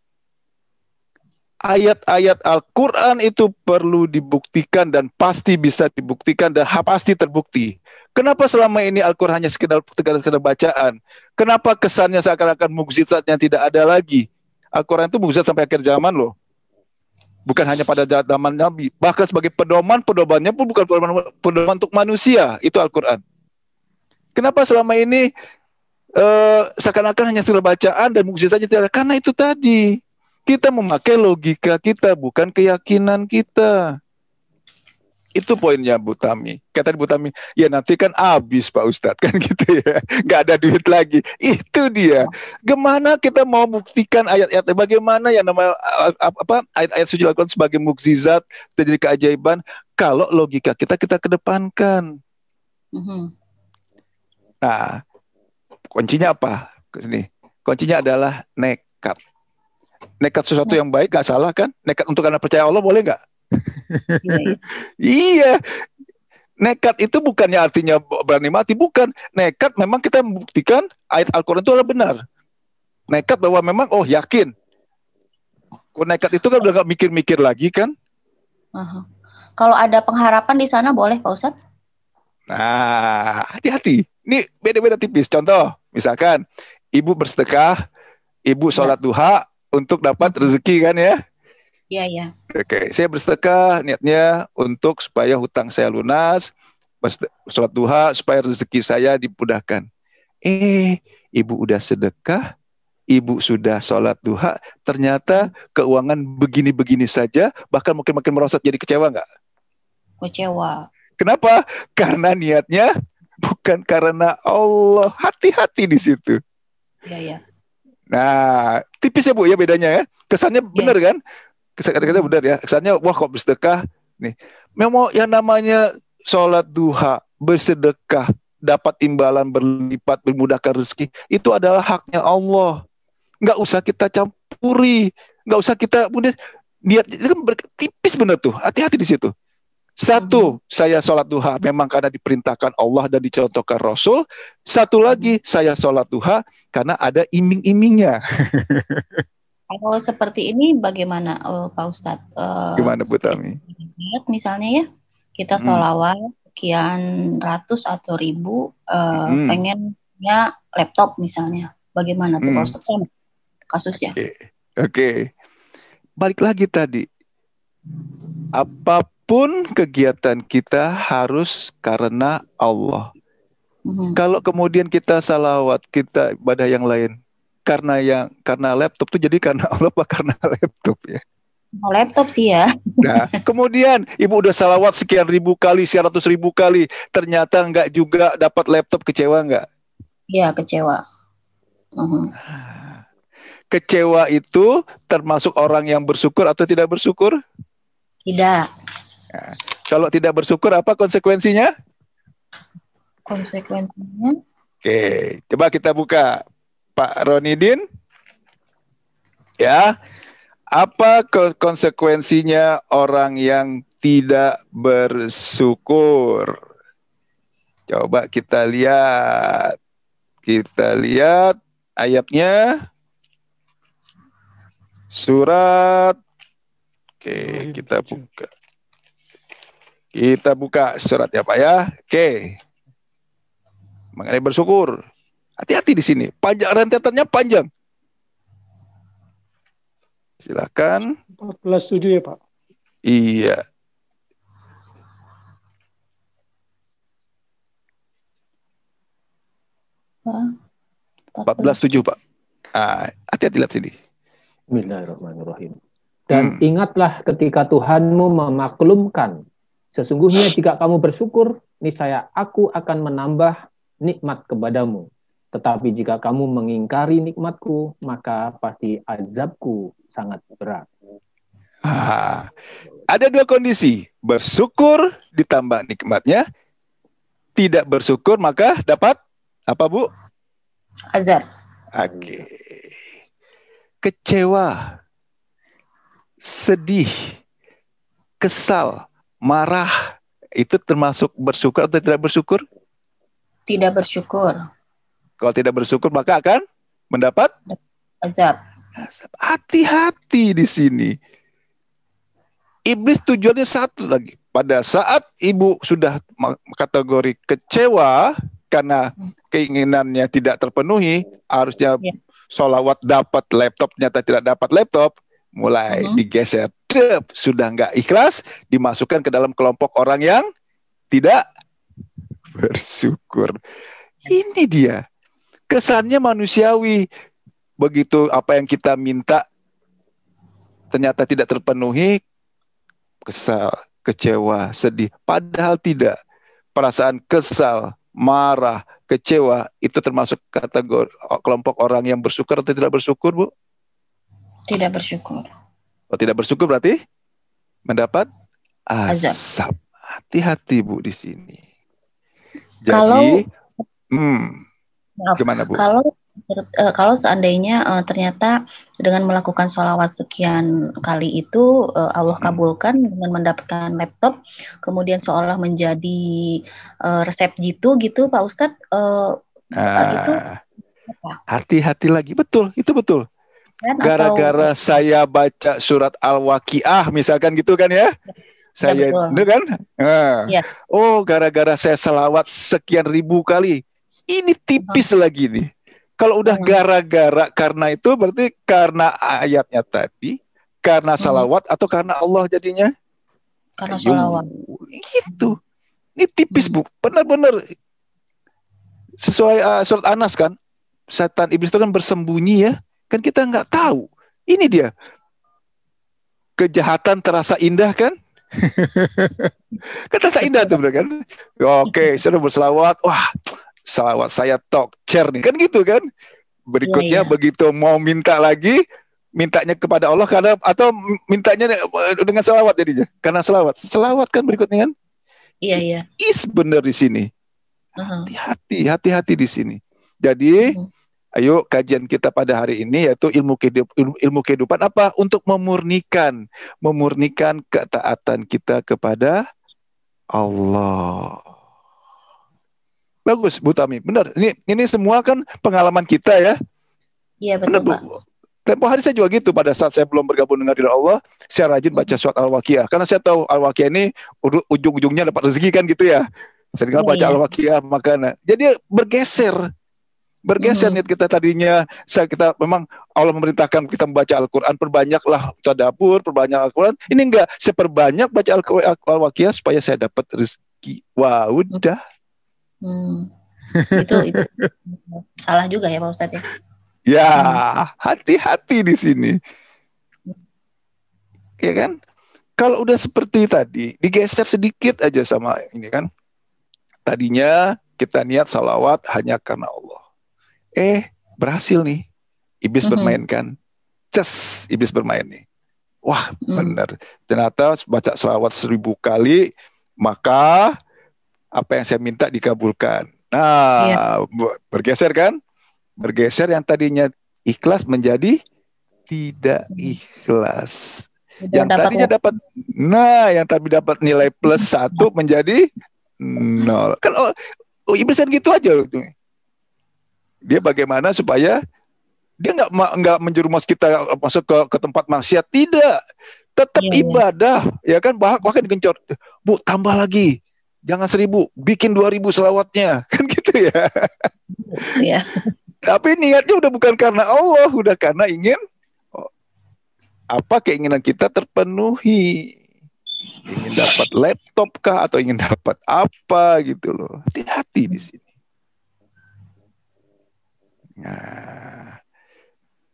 Ayat-ayat Al-Quran itu perlu dibuktikan dan pasti bisa dibuktikan dan pasti terbukti. Kenapa selama ini Al-Quran hanya sekedar bacaan? Kenapa kesannya seakan-akan mukjizatnya tidak ada lagi? Al-Quran itu mukjizat sampai akhir zaman loh. Bukan hanya pada zaman Nabi, bahkan sebagai pedomannya pun bukan pedoman untuk manusia, itu Al-Quran. Kenapa selama ini seakan-akan hanya sekedar bacaan dan mukjizatnya tidak ada? Karena itu tadi, kita memakai logika kita, bukan keyakinan kita. Itu poinnya Bu Tami. Kata Bu Tami, ya nanti kan habis Pak Ustadz kan gitu ya. Nggak ada duit lagi. Itu dia. Gimana kita mau buktikan ayat-ayat, bagaimana yang nama ayat-ayat suci Al-Quran sebagai mukjizat, terjadi keajaiban, kalau logika kita kedepankan. Nah, kuncinya apa? Kuncinya adalah nekat. Nekat sesuatu yang baik nggak salah kan? Nekat untuk karena percaya Allah boleh nggak? Iya. Nekat itu bukannya artinya berani mati, bukan. Nekat memang kita membuktikan ayat Al-Quran itu adalah benar. Nekat bahwa memang yakin. Kok nekat itu kan udah gak mikir-mikir lagi kan? Kalau ada pengharapan di sana boleh Pak Ustadz? Nah, hati-hati. Ini beda-beda tipis. Contoh, misalkan ibu bersedekah, ibu sholat duha untuk dapat rezeki kan ya? Iya. Oke, saya bersedekah niatnya untuk supaya hutang saya lunas, sholat duha supaya rezeki saya dimudahkan. Ibu udah sedekah, ibu sudah sholat duha, ternyata keuangan begini-begini saja, bahkan mungkin makin merosot, jadi kecewa nggak? Kecewa. Kenapa? Karena niatnya bukan karena Allah. Hati-hati di situ. Iya. Nah, tipis ya Bu ya bedanya ya. Kesannya benar kan? Kesannya benar ya. Kesannya wah kok bersedekah nih. Memang yang namanya sholat duha, bersedekah, dapat imbalan berlipat, memudahkan rezeki, itu adalah haknya Allah. Nggak usah kita campuri, nggak usah kita kemudian niat itu kan tipis benar tuh. Hati-hati di situ. Satu, saya sholat duha memang karena diperintahkan Allah dan dicontohkan Rasul. Satu lagi, saya sholat duha karena ada iming-imingnya. Kalau seperti ini bagaimana Pak Ustadz? Gimana Bu Tami? Misalnya ya, kita sholawat sekian ratus atau ribu, pengennya laptop misalnya. Bagaimana tuh Pak Ustadz sama kasusnya? Oke. Balik lagi tadi. Apapun kegiatan kita harus karena Allah. Kalau kemudian kita salawat, kita ibadah yang lain karena laptop tuh jadi karena Allah apa karena laptop ya? Laptop sih ya. Nah, kemudian ibu udah salawat sekian ribu kali, 100.000 kali, ternyata nggak juga dapat laptop, kecewa nggak? Iya, kecewa. Kecewa itu termasuk orang yang bersyukur atau tidak bersyukur? Tidak. Nah, kalau tidak bersyukur apa konsekuensinya? Konsekuensinya? Oke, coba kita buka Pak Ronidin. Ya, apa konsekuensinya orang yang tidak bersyukur? Coba kita lihat. Kita lihat ayatnya. Surat. Oke, kita buka. Kita buka surat ya Pak ya. Oke. Mengenai bersyukur. Hati-hati di sini. Panjang, rentetannya panjang. Silakan. 14:7 ya Pak. Iya. Pak. 14:7 Pak. Hati-hati lihat sini. Bismillahirrahmanirrahim. Dan ingatlah ketika Tuhanmu memaklumkan, sesungguhnya jika kamu bersyukur, niscaya aku akan menambah nikmat kepadamu. Tetapi jika kamu mengingkari nikmatku, maka pasti azabku sangat berat. Ada dua kondisi. Bersyukur ditambah nikmatnya. Tidak bersyukur maka dapat apa Bu? Azab. Oke. Kecewa, sedih, kesal, marah, itu termasuk bersyukur atau tidak bersyukur? Tidak bersyukur. Kalau tidak bersyukur maka akan mendapat azab. Hati-hati di sini. Iblis tujuannya satu lagi. Pada saat ibu sudah kategori kecewa karena keinginannya tidak terpenuhi, harusnya sholawat dapat laptop, ternyata tidak dapat laptop, mulai digeser. Sudah nggak ikhlas, dimasukkan ke dalam kelompok orang yang tidak bersyukur. Ini dia. Kesannya manusiawi. Begitu apa yang kita minta ternyata tidak terpenuhi, kesal, kecewa, sedih. Padahal tidak. Perasaan kesal, marah, kecewa itu termasuk kategori kelompok orang yang bersyukur atau tidak bersyukur, Bu? Tidak bersyukur. Kalau tidak bersyukur berarti mendapat azab. Hati-hati Bu di sini. Jadi, gimana Bu? Kalau seandainya ternyata dengan melakukan sholawat sekian kali itu Allah kabulkan dengan mendapatkan laptop, kemudian seolah menjadi resep jitu gitu Pak Ustadz, itu hati-hati lagi, betul, itu betul. Gara-gara saya baca surat Al-Waqiah misalkan gitu kan ya? Saya itu kan? Oh, gara-gara saya selawat sekian ribu kali. Ini tipis lagi nih. Kalau udah gara-gara karena itu berarti karena ayatnya tadi, karena salawat atau karena Allah jadinya? Karena salawat. Itu. Ini tipis Bu, benar-benar. Sesuai surat Anas kan, setan iblis itu kan bersembunyi ya, Kan kita nggak tahu. Ini dia. Kejahatan terasa indah kan? Kan terasa indah tuh bener kan? Oke, sudah berselawat. Wah, selawat saya talk chair nih. Kan gitu kan? Berikutnya begitu mau minta lagi, mintanya kepada Allah karena atau mintanya dengan selawat jadinya. Karena selawat kan berikutnya kan? Iya. Is bener di sini. Hati-hati di sini. Jadi, ayo kajian kita pada hari ini yaitu ilmu kehidupan apa? Untuk memurnikan ketaatan kita kepada Allah. Bagus, Bu Tami. Benar. Ini semua kan pengalaman kita ya. Iya, betul, Pak. Tempo hari saya juga gitu, pada saat saya belum bergabung dengan diri Allah, saya rajin baca surat Al-Waqiah. Karena saya tahu Al-Waqiah ini ujung-ujungnya dapat rezeki kan gitu ya. Saya baca Al-Waqiah, makanya. Jadi bergeser niat kita tadinya. Kita memang Allah memerintahkan kita membaca Al-Quran, perbanyaklah tadabbur, perbanyak Al-Quran. Ini enggak, saya perbanyak baca Al-Waqiah supaya saya dapat rezeki. Wah, udah. Itu salah juga ya Pak Ustadz ya. Ya, hati-hati di sini. Ya kan? Kalau udah seperti tadi, digeser sedikit aja sama ini kan. Tadinya kita niat salawat hanya karena Allah. Berhasil nih. Iblis bermain kan. Iblis bermain nih. Wah, benar. Ternyata baca salawat 1000 kali, maka apa yang saya minta dikabulkan. Nah, bergeser kan? Bergeser yang tadinya ikhlas menjadi tidak ikhlas. Yang tadinya dapat, yang tadi dapat nilai plus 1 menjadi 0. Kan iblis kan gitu aja loh. Dia bagaimana supaya dia nggak menjerumus kita masuk ke tempat maksiat, tidak. Tetap ibadah, ya kan? Bahkan dikencor. Bu, tambah lagi. Jangan 1000, bikin 2000 selawatnya. Kan gitu ya. Iya. Tapi niatnya udah bukan karena Allah, udah karena ingin keinginan kita terpenuhi. Ingin dapat laptop kah atau ingin dapat apa gitu loh. Hati-hati di sini. Nah.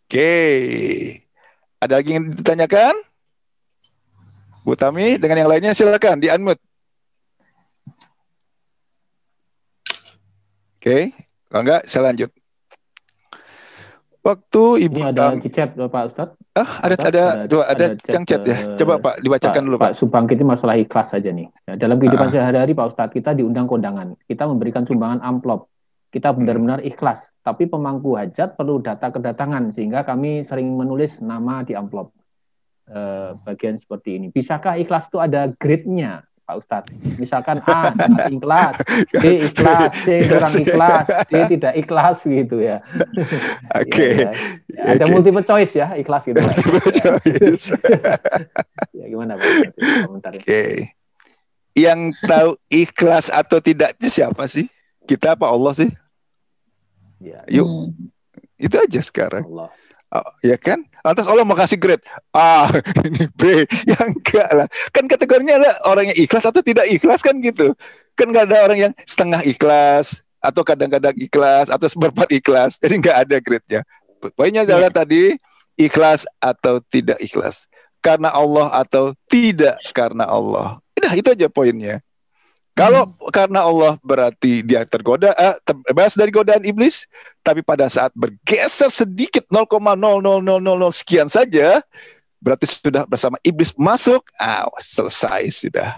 Oke. Ada lagi yang ditanyakan? Bu Tami dengan yang lainnya silakan di-unmute. Oke, kalau enggak saya lanjut. Waktu Ibu ini ada di chat Pak Ustadz. Ada chat ya. Coba Pak dibacakan dulu Pak. Subangkit ini masalah ikhlas saja nih. Nah, dalam kehidupan sehari-hari Pak Ustadz, kita diundang kondangan. Kita memberikan sumbangan amplop. Kita benar-benar ikhlas. Tapi pemangku hajat perlu data kedatangan sehingga kami sering menulis nama di amplop. Bagian seperti ini. Bisakah ikhlas itu ada grade-nya? Pak Ustadz, misalkan A sangat ikhlas, B ikhlas, C kurang ikhlas, D tidak ikhlas gitu ya. Oke. Ada multiple choice ya ikhlas gitu. Multiple choice. Ya gimana Pak? Komentarnya. Oke. Yang tahu ikhlas atau tidaknya siapa sih? Kita apa Allah sih? Ya. Yuk, itu aja sekarang. Allah. Ya kan? Lantas Allah mau kasih grade A, ini B, yang enggak lah. Kan kategorinya adalah orang yang ikhlas atau tidak ikhlas kan gitu. Kan nggak ada orang yang setengah ikhlas atau kadang-kadang ikhlas atau seperempat ikhlas. Jadi nggak ada grade-nya. Poinnya adalah tadi ikhlas atau tidak ikhlas. Karena Allah atau tidak karena Allah. Udah itu aja poinnya. Kalau karena Allah berarti dia tergoda, terbebas dari godaan iblis, tapi pada saat bergeser sedikit 0,0000 sekian saja, berarti sudah bersama iblis masuk, selesai sudah.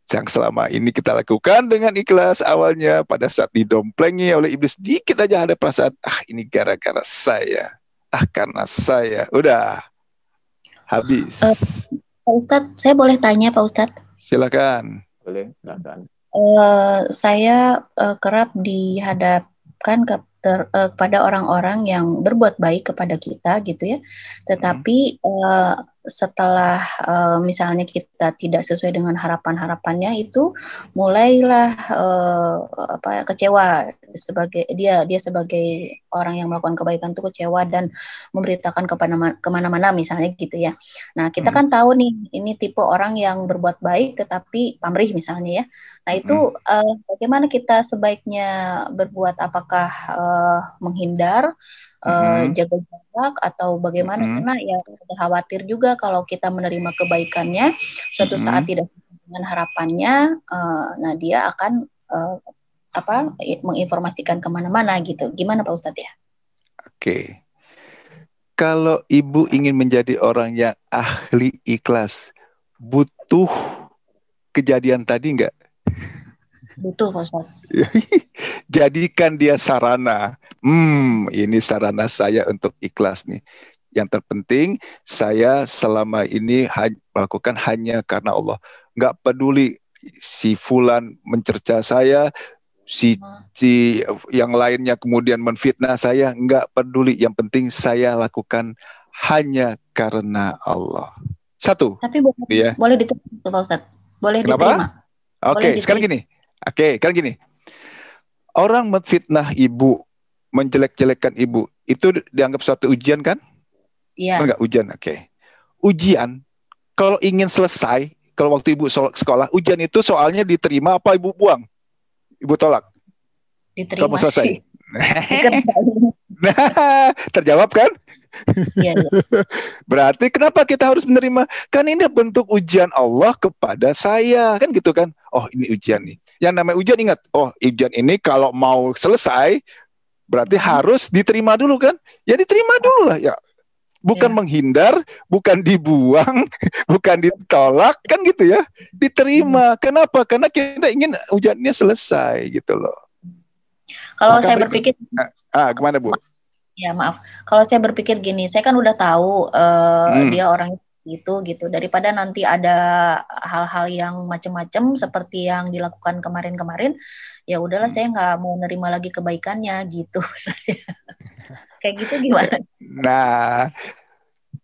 Yang selama ini kita lakukan dengan ikhlas awalnya, pada saat didomplengi oleh iblis, dikit aja ada perasaan, ini gara-gara saya, karena saya, udah habis. Pak Ustadz, saya boleh tanya Pak Ustadz? Silakan. Boleh, silakan. Saya kerap dihadapkan kepada orang-orang yang berbuat baik kepada kita gitu ya, tetapi setelah misalnya kita tidak sesuai dengan harapan-harapannya, itu mulailah kecewa, sebagai dia sebagai orang yang melakukan kebaikan itu kecewa dan memberitakan kemana-mana misalnya gitu ya. Nah, kita kan tahu nih ini tipe orang yang berbuat baik tetapi pamrih misalnya ya. Nah, itu bagaimana kita sebaiknya berbuat? Apakah menghindar, jaga jarak, atau bagaimana? Karena ya kita khawatir juga kalau kita menerima kebaikannya suatu saat tidak dengan harapannya, nah dia akan menginformasikan kemana-mana gitu. Gimana Pak Ustadz ya? Oke. Kalau ibu ingin menjadi orang yang ahli ikhlas, butuh kejadian tadi enggak? Butuh Pak Ustadz. Jadikan dia sarana. Ini sarana saya untuk ikhlas nih. Yang terpenting saya selama ini melakukan hanya karena Allah. Nggak peduli si fulan mencerca saya, si yang lainnya kemudian menfitnah saya, nggak peduli. Yang penting saya lakukan hanya karena Allah. Satu. Tapi boleh diterima Pak Ustadz. Boleh Kenapa? diterima. Oke, sekarang gini. Orang menfitnah ibu, menjelek-jelekan ibu, itu dianggap suatu ujian kan? Iya. Enggak ujian, oke. Ujian, kalau ingin selesai, kalau waktu ibu sekolah, ujian itu soalnya diterima apa ibu buang? Ibu tolak? Diterima kamu selesai. sih. Nah, terjawab kan? Iya. Berarti kenapa kita harus menerima? Kan ini bentuk ujian Allah kepada saya, kan gitu kan? Oh, ini ujian nih. Yang namanya ujian, ingat, oh ujian ini kalau mau selesai berarti harus diterima dulu kan? Ya diterima dulu lah ya. Bukan menghindar, bukan dibuang, bukan ditolak, kan gitu ya. Diterima. Kenapa? Karena kita ingin ujiannya selesai gitu loh. Kalau saya berpikir gimana Bu? Ya maaf, kalau saya berpikir gini, saya kan udah tahu dia orang itu gitu, daripada nanti ada hal-hal yang macam-macam seperti yang dilakukan kemarin-kemarin, ya udahlah saya nggak mau nerima lagi kebaikannya gitu. Saya kayak gitu gimana? Nah,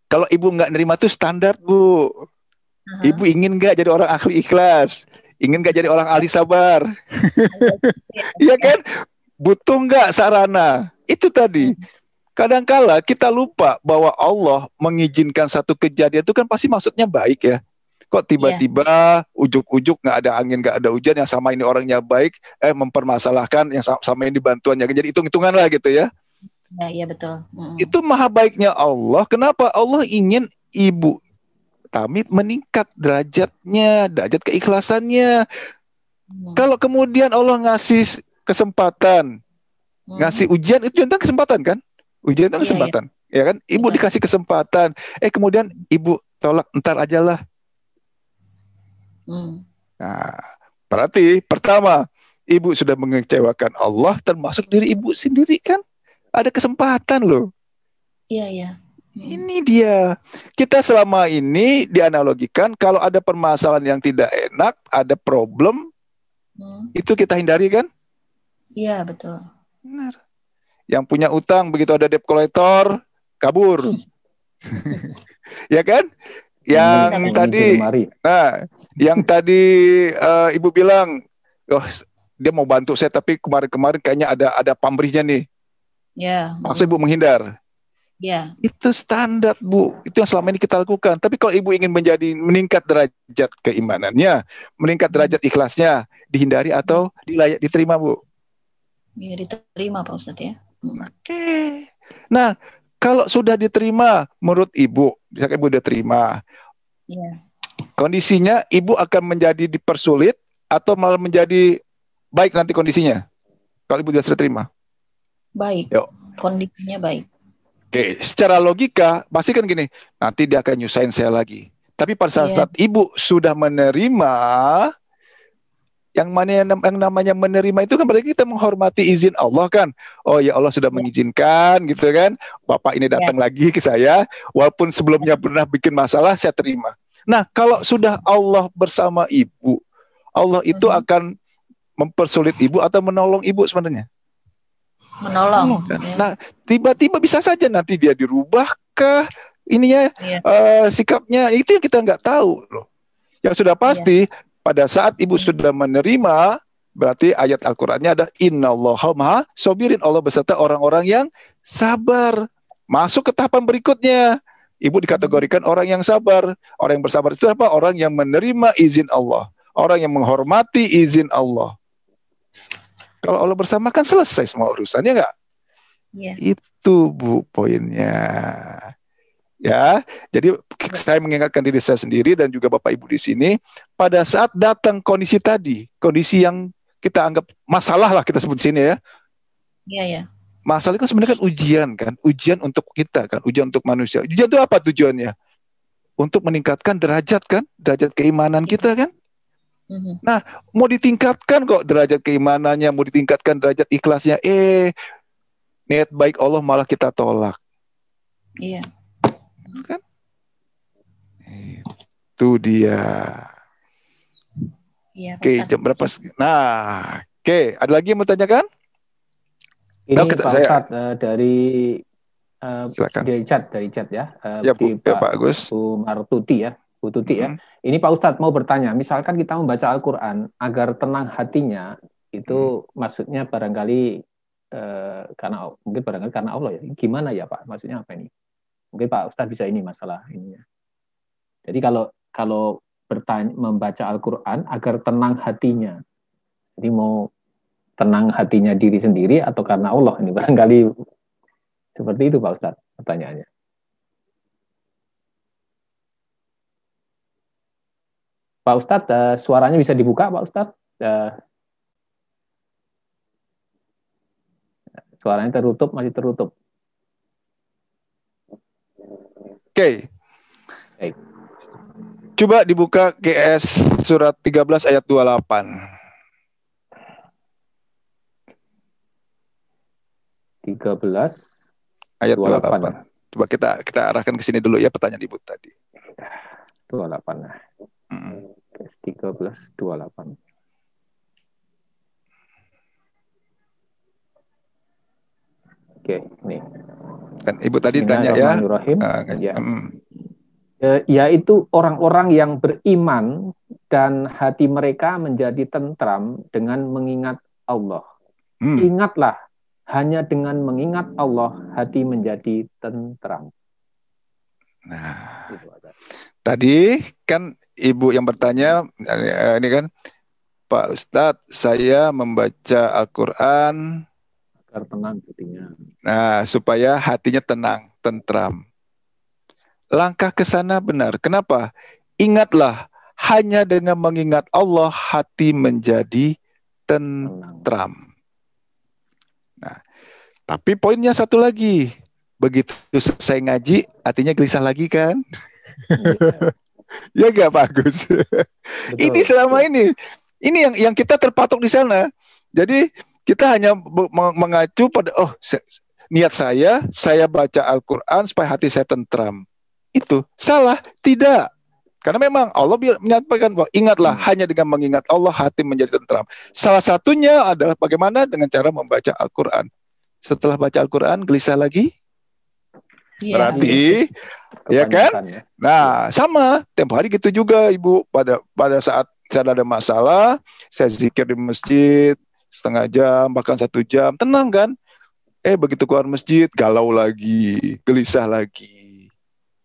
kalau ibu nggak nerima tuh standar Bu. Ibu ingin nggak jadi orang ahli ikhlas? Ingin nggak jadi orang ahli sabar? Iya kan? Butuh nggak sarana? Itu tadi. Kadangkala kita lupa bahwa Allah mengizinkan satu kejadian itu kan pasti maksudnya baik ya. Kok tiba-tiba ujuk-ujuk nggak ada angin, nggak ada hujan, yang sama ini orangnya baik, mempermasalahkan yang sama ini bantuannya. Jadi hitung-hitungan lah gitu ya. Iya betul. Itu maha baiknya Allah. Kenapa? Allah ingin ibu Tami meningkat derajatnya, derajat keikhlasannya. Kalau kemudian Allah ngasih kesempatan, ngasih ujian, itu tentang kesempatan kan? Ujian itu kesempatan, ya kan? Ibu dikasih kesempatan, kemudian ibu tolak, entar aja lah. Nah, berarti pertama, ibu sudah mengecewakan Allah, termasuk diri ibu sendiri kan? Ada kesempatan loh. Iya. Ini dia. Kita selama ini dianalogikan kalau ada permasalahan yang tidak enak, ada problem, itu kita hindari kan? Iya, betul. Benar. Yang punya utang begitu ada debt collector kabur. Ya kan? Yang tadi ibu bilang, oh dia mau bantu saya tapi kemarin kayaknya ada pamrihnya nih. Ya. Maksud ibu menghindar. Ya. Itu standar Bu. Itu yang selama ini kita lakukan. Tapi kalau ibu ingin meningkat derajat keimanannya, meningkat derajat ikhlasnya, dihindari atau diterima Bu? Ya diterima Pak Ustadz ya. Oke. Nah, kalau sudah diterima menurut ibu, misalkan ibu udah terima, kondisinya ibu akan menjadi dipersulit atau malah menjadi baik nanti kondisinya? Kalau ibu sudah terima? Baik. Kondisinya baik. Oke, secara logika pasti kan gini, nanti dia akan nyusahin saya lagi. Tapi pada saat ibu sudah menerima, yang namanya menerima itu kan berarti kita menghormati izin Allah kan. Oh ya Allah sudah mengizinkan gitu kan. Bapak ini datang lagi ke saya, walaupun sebelumnya pernah bikin masalah, saya terima. Nah, kalau sudah Allah bersama ibu, Allah itu akan mempersulit ibu atau menolong ibu sebenarnya? Menolong. Kan? Nah, tiba-tiba bisa saja nanti dia dirubahkah, ininya, sikapnya, itu yang kita nggak tahu loh. Yang sudah pasti pada saat ibu sudah menerima, berarti ayat Al-Qur'annya ada innallaha ma'a sabirin, Allah beserta orang-orang yang sabar. Masuk ke tahapan berikutnya. Ibu dikategorikan orang yang sabar. Orang yang bersabar itu apa? Orang yang menerima izin Allah. Orang yang menghormati izin Allah. Kalau Allah bersama kan selesai semua urusannya, enggak? Itu Bu poinnya. Ya, jadi saya mengingatkan diri saya sendiri dan juga Bapak Ibu di sini, pada saat datang kondisi tadi, kondisi yang kita anggap masalah lah kita sebut di sini ya. Iya, ya. Masalah itu sebenarnya kan ujian untuk kita kan, ujian untuk manusia. Ujian itu apa tujuannya? Untuk meningkatkan derajat kan, derajat keimanan kita kan. Nah, mau ditingkatkan kok derajat keimanannya, mau ditingkatkan derajat ikhlasnya, niat baik Allah malah kita tolak. Iya. Kan? Itu dia. Iya, Oke, jam berapa? Nah, oke, ada lagi yang mau tanyakan? Ini Pak Ustadz dari chat ya. Ya, Pak Agus. Bu Martuti ya, Bu Tuti ya. Ini Pak Ustadz mau bertanya, misalkan kita membaca Al-Quran agar tenang hatinya, itu maksudnya barangkali mungkin barangkali karena Allah ya. Gimana ya Pak? Maksudnya apa ini? Mungkin Pak Ustadz bisa ini masalah ininya. Jadi kalau membaca Al-Quran agar tenang hatinya, jadi mau tenang hatinya diri sendiri atau karena Allah, ini barangkali seperti itu Pak Ustadz pertanyaannya. Pak Ustadz, suaranya bisa dibuka Pak Ustadz? Suaranya tertutup, masih tertutup. Oke. Coba dibuka GS surat 13 ayat 28. Ayat 28. Coba kita arahkan ke sini dulu ya pertanyaan Ibu tadi. 28. 13:28. Oke, nih. Kan Ibu tadi tanya ya. Yaitu orang-orang yang beriman dan hati mereka menjadi tentram dengan mengingat Allah. Ingatlah, hanya dengan mengingat Allah hati menjadi tentram. Nah, tadi kan Ibu yang bertanya, ini kan, Pak Ustadz, saya membaca Al-Quran agar tenang hatinya. Nah, supaya hatinya tenang, tentram. Langkah ke sana benar. Kenapa? Ingatlah, hanya dengan mengingat Allah hati menjadi tentram. Nah, tapi poinnya satu lagi. Begitu selesai ngaji, hatinya gelisah lagi kan? Ya nggak bagus. Ini selama ini yang kita terpatok di sana. Jadi kita hanya mengacu pada niat saya baca Al-Quran supaya hati saya tentram. Itu salah? Tidak. Karena memang Allah menyampaikan bahwa ingatlah, hanya dengan mengingat Allah hati menjadi tentram. Salah satunya adalah bagaimana dengan cara membaca Al-Quran. Setelah baca Al-Quran gelisah lagi? Berarti ya kan? Nah, sama tempo hari gitu juga Ibu. Pada saat saya ada masalah, saya zikir di masjid setengah jam, bahkan 1 jam, tenang kan? Begitu keluar masjid, galau lagi, gelisah lagi.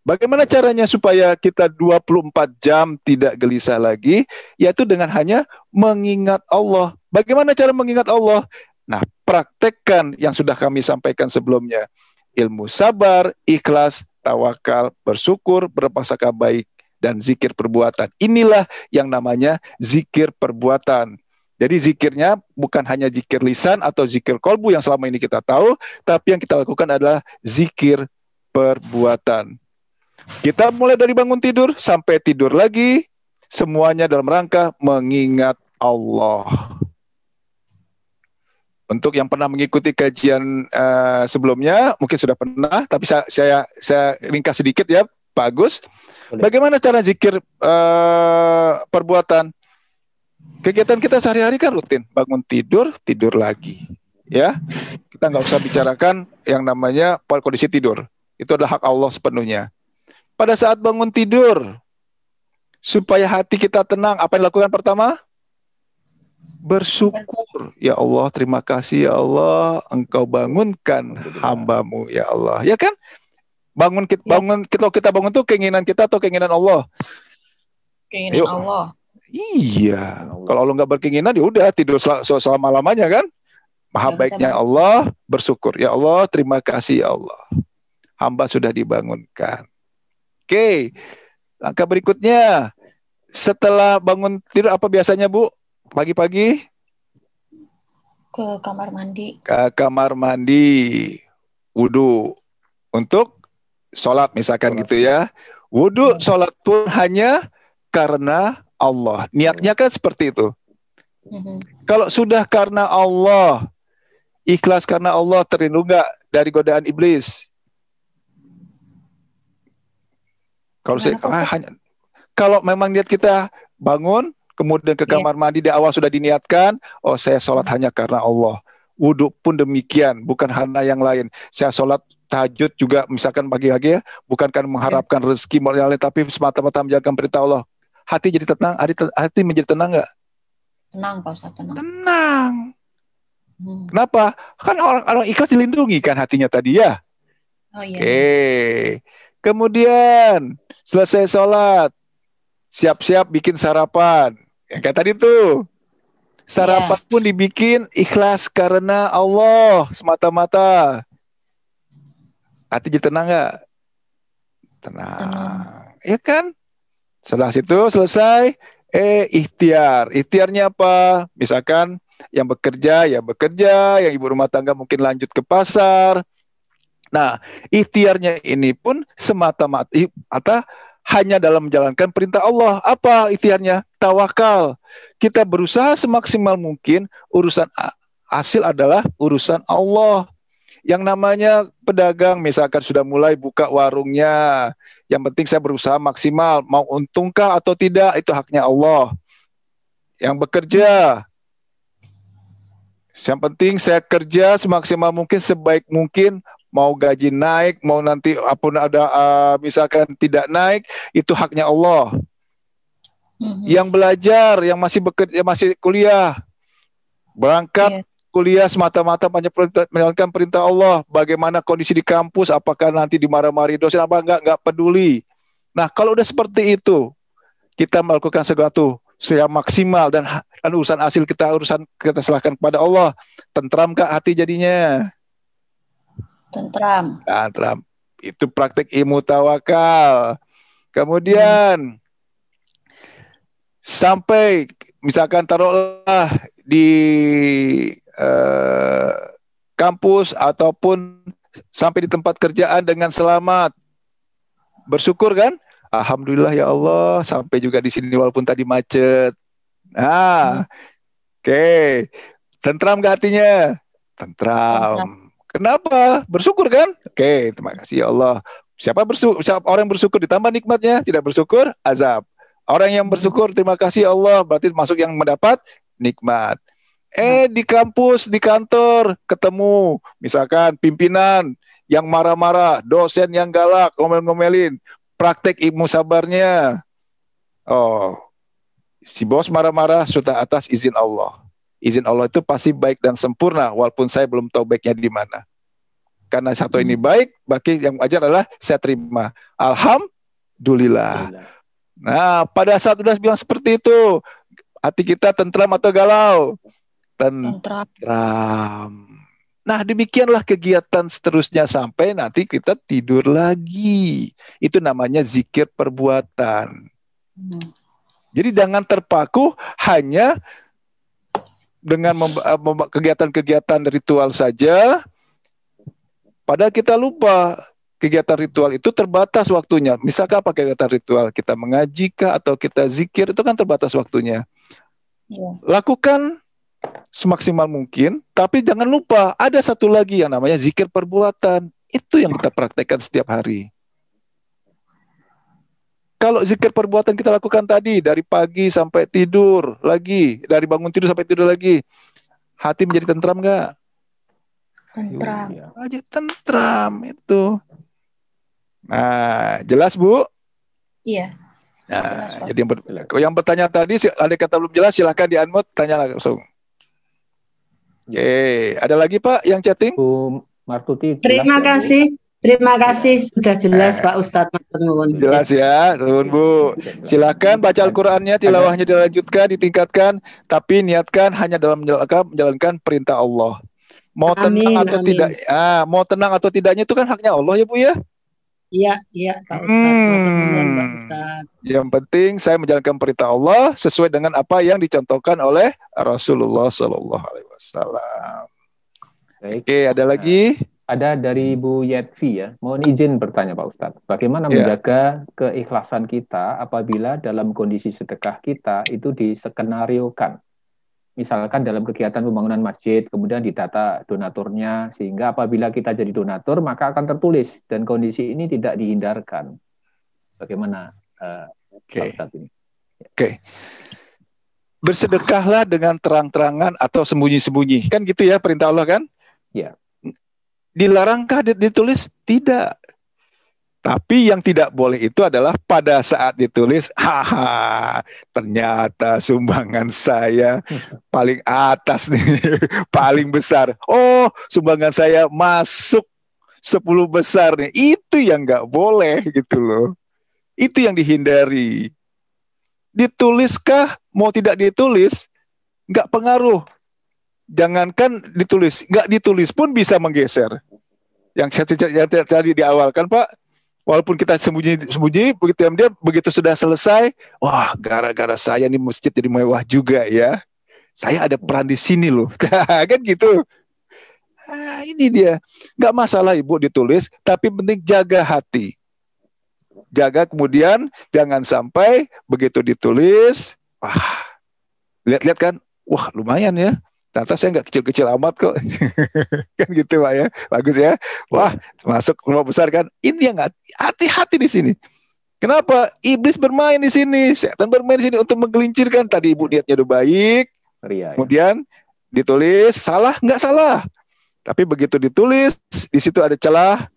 Bagaimana caranya supaya kita 24 jam tidak gelisah lagi? Yaitu dengan hanya mengingat Allah. Bagaimana cara mengingat Allah? Nah, praktekkan yang sudah kami sampaikan sebelumnya. Ilmu sabar, ikhlas, tawakal, bersyukur, berprasangka baik, dan zikir perbuatan. Inilah yang namanya zikir perbuatan. Jadi zikirnya bukan hanya zikir lisan atau zikir kolbu yang selama ini kita tahu, tapi yang kita lakukan adalah zikir perbuatan. Kita mulai dari bangun tidur sampai tidur lagi, semuanya dalam rangka mengingat Allah. Untuk yang pernah mengikuti kajian sebelumnya, mungkin sudah pernah, tapi saya ringkas sedikit ya, Pak Agus. Bagaimana cara zikir perbuatan? Kegiatan kita sehari-hari kan rutin, bangun tidur, tidur lagi. Ya, kita nggak usah bicarakan yang namanya kondisi tidur. Itu adalah hak Allah sepenuhnya. pada saat bangun tidur, supaya hati kita tenang, apa yang dilakukan pertama? Bersyukur. Ya Allah, terima kasih ya Allah, Engkau bangunkan hamba-Mu ya Allah. Ya kan? Kita bangun tuh keinginan kita atau keinginan Allah? Keinginan Allah. Iya. Kalau Allah nggak berkeinginan, ya udah tidur selama lamanya kan? Maha baiknya Allah, bersyukur. Ya Allah, terima kasih ya Allah. Hamba sudah dibangunkan. Oke. Langkah berikutnya, setelah bangun tidur apa biasanya Bu? Pagi-pagi? Ke kamar mandi. Ke kamar mandi. Wudhu. Untuk sholat misalkan gitu ya. Wudhu, sholat pun hanya karena Allah. Niatnya kan seperti itu. Kalau sudah karena Allah, ikhlas karena Allah, terlindung nggak dari godaan iblis? Kalau memang niat kita bangun, kemudian ke kamar mandi di awal sudah diniatkan, oh saya sholat hanya karena Allah. Wudhu pun demikian, bukan hanya yang lain. Saya sholat tahajud juga misalkan pagi-pagi ya, bukan kan mengharapkan rezeki moral, tapi semata-mata menjalankan perintah Allah. Hati jadi tenang, hati menjadi tenang nggak? Tenang Pak Ustaz, tenang. Tenang. Kenapa? Kan orang ikhlas dilindungi kan hatinya tadi ya. Oh iya. Oke. Kemudian selesai sholat, siap-siap bikin sarapan. Yang kayak tadi tuh. Sarapan pun dibikin ikhlas karena Allah semata-mata. Hati jadi tenang nggak? Tenang. Ya kan? Setelah situ selesai, ikhtiar. Ikhtiarnya apa? Misalkan yang bekerja, ya bekerja. Yang ibu rumah tangga mungkin lanjut ke pasar. Nah, ikhtiarnya ini pun semata-mata hanya dalam menjalankan perintah Allah. Apa ikhtiarnya? Tawakal. Kita berusaha semaksimal mungkin, urusan hasil adalah urusan Allah. Yang namanya pedagang misalkan sudah mulai buka warungnya, yang penting saya berusaha maksimal, mau untungkah atau tidak itu haknya Allah. Yang bekerja, yang penting saya kerja semaksimal mungkin, sebaik mungkin, mau gaji naik, mau nanti apapun ada misalkan tidak naik, itu haknya Allah. Yang belajar, yang masih bekerja, masih kuliah, berangkat kuliah semata-mata menjalankan perintah Allah. Bagaimana kondisi di kampus, apakah nanti dimarah-marahi dosen apa enggak peduli. Nah, kalau udah seperti itu, kita melakukan sesuatu secara maksimal dan urusan hasil kita serahkan kepada Allah. Tentram kah hati jadinya? Tentram. Tentram. Itu praktek ilmu tawakal. Kemudian sampai misalkan taruhlah di kampus ataupun sampai di tempat kerjaan dengan selamat, bersyukur kan? Alhamdulillah ya Allah, sampai juga di sini walaupun tadi macet. Oke. Tentram gak hatinya? Tentram. Kenapa? Bersyukur kan? Oke, terima kasih ya Allah. Siapa orang yang bersyukur ditambah nikmatnya, tidak bersyukur azab. Orang yang bersyukur terima kasih ya Allah, berarti masuk yang mendapat nikmat. Di kampus, di kantor, ketemu misalkan pimpinan yang marah-marah, dosen yang galak, ngomel-ngomelin, praktek ilmu sabarnya. Oh, si bos marah-marah sudah atas izin Allah. Izin Allah itu pasti baik dan sempurna, walaupun saya belum tahu baiknya di mana. Karena satu ini baik, bagi yang wajar adalah saya terima. Alhamdulillah. Nah, pada saat sudah bilang seperti itu, hati kita tentram atau galau? Tentram. Nah, demikianlah kegiatan seterusnya sampai nanti kita tidur lagi. Itu namanya zikir perbuatan. Jadi jangan terpaku hanya dengan kegiatan-kegiatan ritual saja. Padahal kita lupa kegiatan ritual itu terbatas waktunya. Misalkan apa kegiatan ritual? Kita mengaji kah atau kita zikir, itu kan terbatas waktunya. Lakukan semaksimal mungkin, tapi jangan lupa ada satu lagi yang namanya zikir perbuatan. Itu yang kita praktekkan setiap hari. Kalau zikir perbuatan kita lakukan tadi dari pagi sampai tidur lagi, dari bangun tidur sampai tidur lagi, hati menjadi tentram nggak? Tentram. Aja tentram itu. Nah, jelas Bu? Iya. Nah, jadi yang bertanya tadi ada kata belum jelas, silahkan di-unmute, tanya langsung. Oke, ada lagi Pak yang chatting? Bu Martuti. Terima kasih. Terima kasih sudah jelas Pak Ustadz. Jelas ya, nuwun Bu. Silakan baca Al-Qur'annya, tilawahnya dilanjutkan, ditingkatkan, tapi niatkan hanya dalam menjalankan perintah Allah. Mau tenang atau tidak, mau tenang atau tidaknya itu kan haknya Allah ya Bu ya. Iya Pak Ustadz. Pak Ustadz. Yang penting saya menjalankan perintah Allah sesuai dengan apa yang dicontohkan oleh Rasulullah Sallallahu Alaihi Wasallam. Oke, ada lagi? Ada dari Bu Yetvi ya. Mohon izin bertanya Pak Ustadz. Bagaimana menjaga keikhlasan kita apabila dalam kondisi sedekah kita itu diskenariokan? Misalkan dalam kegiatan pembangunan masjid, kemudian didata donaturnya, sehingga apabila kita jadi donatur, maka akan tertulis, dan kondisi ini tidak dihindarkan. Bagaimana Pak Ustadz ini? Oke. Bersedekahlah dengan terang-terangan atau sembunyi-sembunyi. Kan gitu ya perintah Allah kan? Ya. Dilarangkah ditulis? Tidak. Tapi yang tidak boleh itu adalah pada saat ditulis, ternyata sumbangan saya paling atas nih, paling besar. Oh, sumbangan saya masuk 10 besar nih. Itu yang nggak boleh gitu loh. Itu yang dihindari. Dituliskah, mau tidak ditulis, nggak pengaruh. Jangankan ditulis, nggak ditulis pun bisa menggeser. Yang tadi di awal kan Pak, walaupun kita sembunyi, begitu sudah selesai, wah gara-gara saya nih masjid jadi mewah juga ya. Saya ada peran di sini loh, kan gitu. Nah, ini dia, nggak masalah Ibu ditulis, tapi penting jaga hati. Jaga kemudian jangan sampai begitu ditulis, wah lihat-lihat kan, wah lumayan ya. Ternyata saya nggak kecil-kecil amat kok. Kan gitu Pak ya. Bagus ya. Wah, masuk rumah besar kan. Ini yang hati-hati di sini. Kenapa? Iblis bermain di sini. Setan bermain di sini untuk menggelincirkan. Tadi Ibu niatnya udah baik. Kemudian ditulis, salah? Nggak salah. Tapi begitu ditulis, di situ ada celah,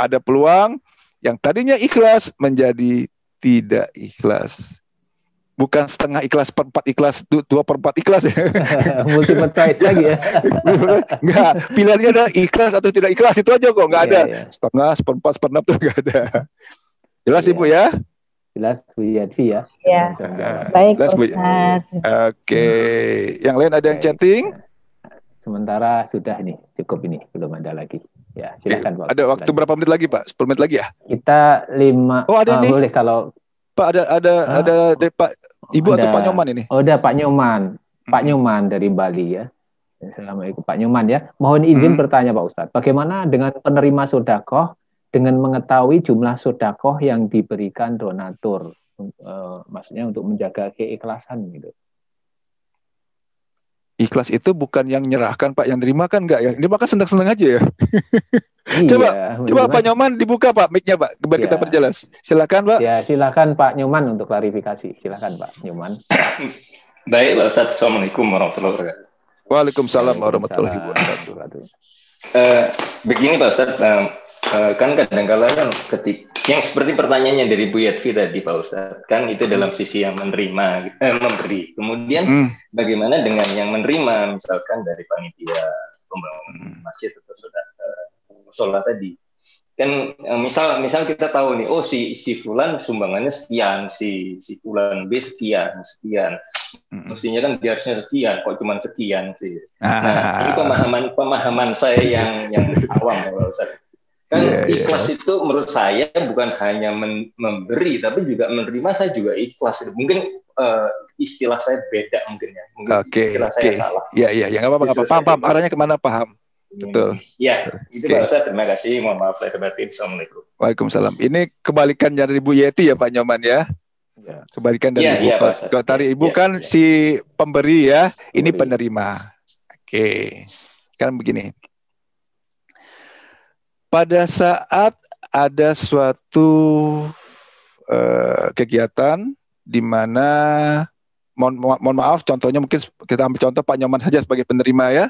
ada peluang. Yang tadinya ikhlas menjadi tidak ikhlas. Bukan setengah ikhlas, 4 ikhlas, 2/4 ikhlas ya. Multiple choice lagi ya. Enggak, pilihannya ada ikhlas atau tidak ikhlas, itu aja kok, enggak ada. Setengah, 1/4, 1/6 tuh enggak ada. Jelas Ibu ya? Jelas Bu Yetvi ya. Iya. Baik jelas, Bu. Oke. Yang lain ada yang chatting? Sementara sudah nih, cukup ini, belum ada lagi. Ya, silakan Pak. Ada waktu berapa menit lagi Pak? 10 menit lagi ya? Kita 5. Oh, ada nih. Boleh kalau Pak ada dari Pak Ibu atau Pak Nyoman ini? Oh, ada Pak Nyoman. Pak Nyoman dari Bali ya. Assalamualaikum Pak Nyoman ya. Mohon izin bertanya Pak Ustadz, bagaimana dengan penerima sodakoh dengan mengetahui jumlah sodakoh yang diberikan donatur? Maksudnya untuk menjaga keikhlasan gitu. Ikhlas itu bukan yang nyerahkan Pak, yang terima kan enggak ya? Ini maka senang-senang aja ya. Iya, coba Pak Nyoman dibuka Pak mic-nya Pak, biar kita perjelas. Silakan Pak. Ya, silakan Pak Nyoman untuk klarifikasi. Silakan Pak Nyoman. Baik Pak Ustadz, Assalamualaikum warahmatullahi wabarakatuh. Waalaikumsalam warahmatullahi wabarakatuh. Begini Pak Ustadz, kan kadang-kala kan yang seperti pertanyaannya dari Bu Yetvi tadi Pak Ustadz, kan itu dalam sisi yang menerima, memberi. Kemudian bagaimana dengan yang menerima, misalkan dari panitia pembangunan masjid atau sholat tadi. Kan misal kita tahu nih, oh si fulan sumbangannya sekian, si fulan B sekian. Mestinya kan biasanya sekian, kok cuma sekian sih. Nah, ini pemahaman saya yang awam Pak Ustadz. Kan ikhlas itu menurut saya bukan hanya memberi, tapi juga menerima. Saya juga ikhlas. Mungkin istilah saya beda mungkin ya. Istilah saya salah. Iya, nggak apa-apa. Paham. Arahnya kemana paham. Betul. Ya, itu Pak Ustadz. Terima kasih. Mohon maaf lahir batin. Assalamualaikum. Waalaikumsalam. Ini kebalikan dari Bu Yeti ya Pak Nyoman ya. Kebalikan dari Ibu. Kalau tadi Ibu kan si pemberi ya, ini penerima. Oke. Kan begini. Pada saat ada suatu kegiatan di mana mohon maaf, contohnya mungkin kita ambil contoh Pak Nyoman saja sebagai penerima ya.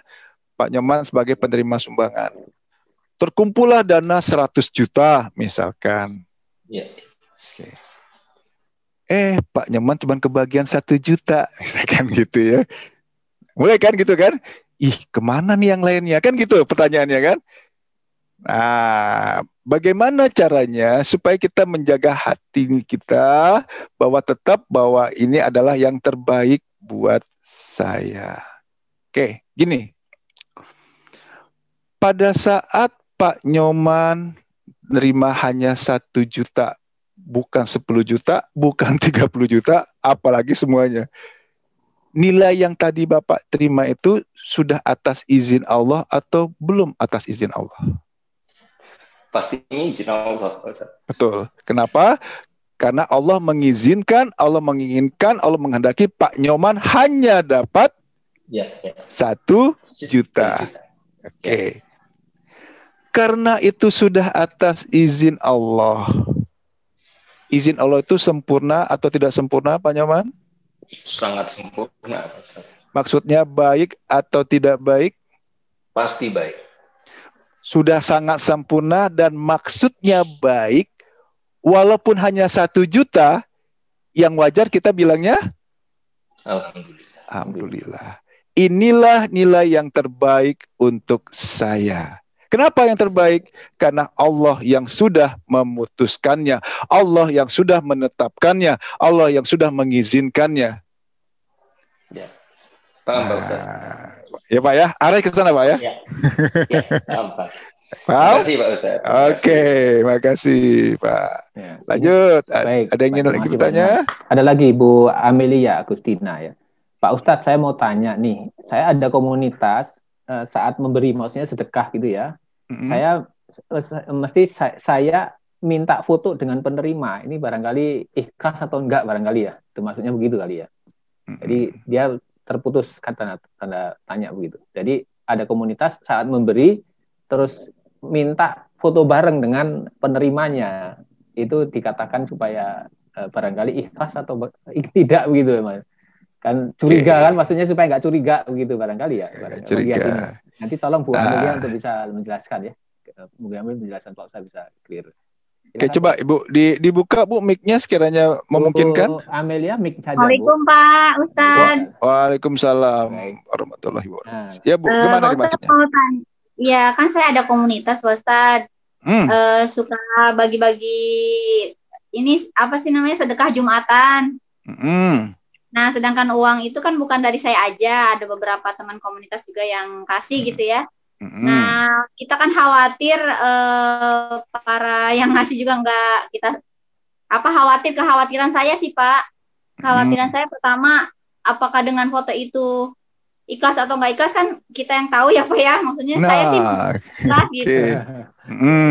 Pak Nyoman sebagai penerima sumbangan. Terkumpullah dana 100 juta misalkan. Oke. Pak Nyoman cuma kebagian 1 juta, misalkan gitu ya. Mulai kan gitu kan? Ih, kemana nih yang lainnya? Kan gitu pertanyaannya kan? Nah, bagaimana caranya supaya kita menjaga hati kita bahwa ini adalah yang terbaik buat saya. Oke, gini. Pada saat Pak Nyoman nerima hanya 1 juta, bukan 10 juta, bukan 30 juta, apalagi semuanya. Nilai yang tadi Bapak terima itu sudah atas izin Allah atau belum atas izin Allah? Pastinya izin Allah. Betul. Kenapa? Karena Allah mengizinkan, Allah menginginkan, Allah menghendaki Pak Nyoman hanya dapat 1 juta. Oke. Karena itu sudah atas izin Allah. Izin Allah itu sempurna atau tidak sempurna, Pak Nyoman? Sangat sempurna. Maksudnya baik atau tidak baik? Pasti baik. Sudah sangat sempurna dan maksudnya baik, walaupun hanya 1 juta, yang wajar kita bilangnya? Alhamdulillah. Alhamdulillah. Inilah nilai yang terbaik untuk saya. Kenapa yang terbaik? Karena Allah yang sudah memutuskannya, Allah yang sudah menetapkannya, Allah yang sudah mengizinkannya. Ya, paham Pak Ustaz. Ya Pak ya, arah ke sana Pak ya. Ya, paham Pak. Paham? Terima kasih Pak Ustaz. Oke, makasih Pak. Ya, Lanjut. Baik. Ada yang ingin lagi bertanya? Ada lagi Bu Amelia Agustina ya. Pak Ustadz, saya mau tanya nih. Saya ada komunitas saat memberi, maksudnya sedekah gitu ya. Saya minta foto dengan penerima. Ini barangkali ikhlas atau enggak barangkali ya. Itu maksudnya begitu kali ya. Jadi dia terputus tanda tanya begitu. Jadi ada komunitas saat memberi terus minta foto bareng dengan penerimanya. Itu dikatakan supaya barangkali ikhlas atau tidak begitu Mas. Kan curiga kan, maksudnya supaya nggak curiga begitu barangkali ya. Curiga. Nanti tolong Bu Amelia untuk bisa menjelaskan ya. Mungkin penjelasan Pak Ustaz bisa clear. Oke, coba Ibu dibuka Bu mic-nya sekiranya memungkinkan. Bu Amelia mic saja. Waalaikumsalam Pak Ustaz. Waalaikumsalam warahmatullahi wabarakatuh. Ya Bu, gimana nih maksudnya? Iya, kan saya ada komunitas Pak Ustaz. Suka bagi-bagi ini apa sih namanya, sedekah Jumatan. Nah, sedangkan uang itu kan bukan dari saya aja, ada beberapa teman komunitas juga yang kasih gitu ya. Nah, kita kan khawatir para yang ngasih juga enggak kita kekhawatiran saya sih Pak. Kekhawatiran saya pertama, apakah dengan foto itu ikhlas atau enggak ikhlas kan kita yang tahu ya Pak ya. Maksudnya saya sih ikhlas gitu.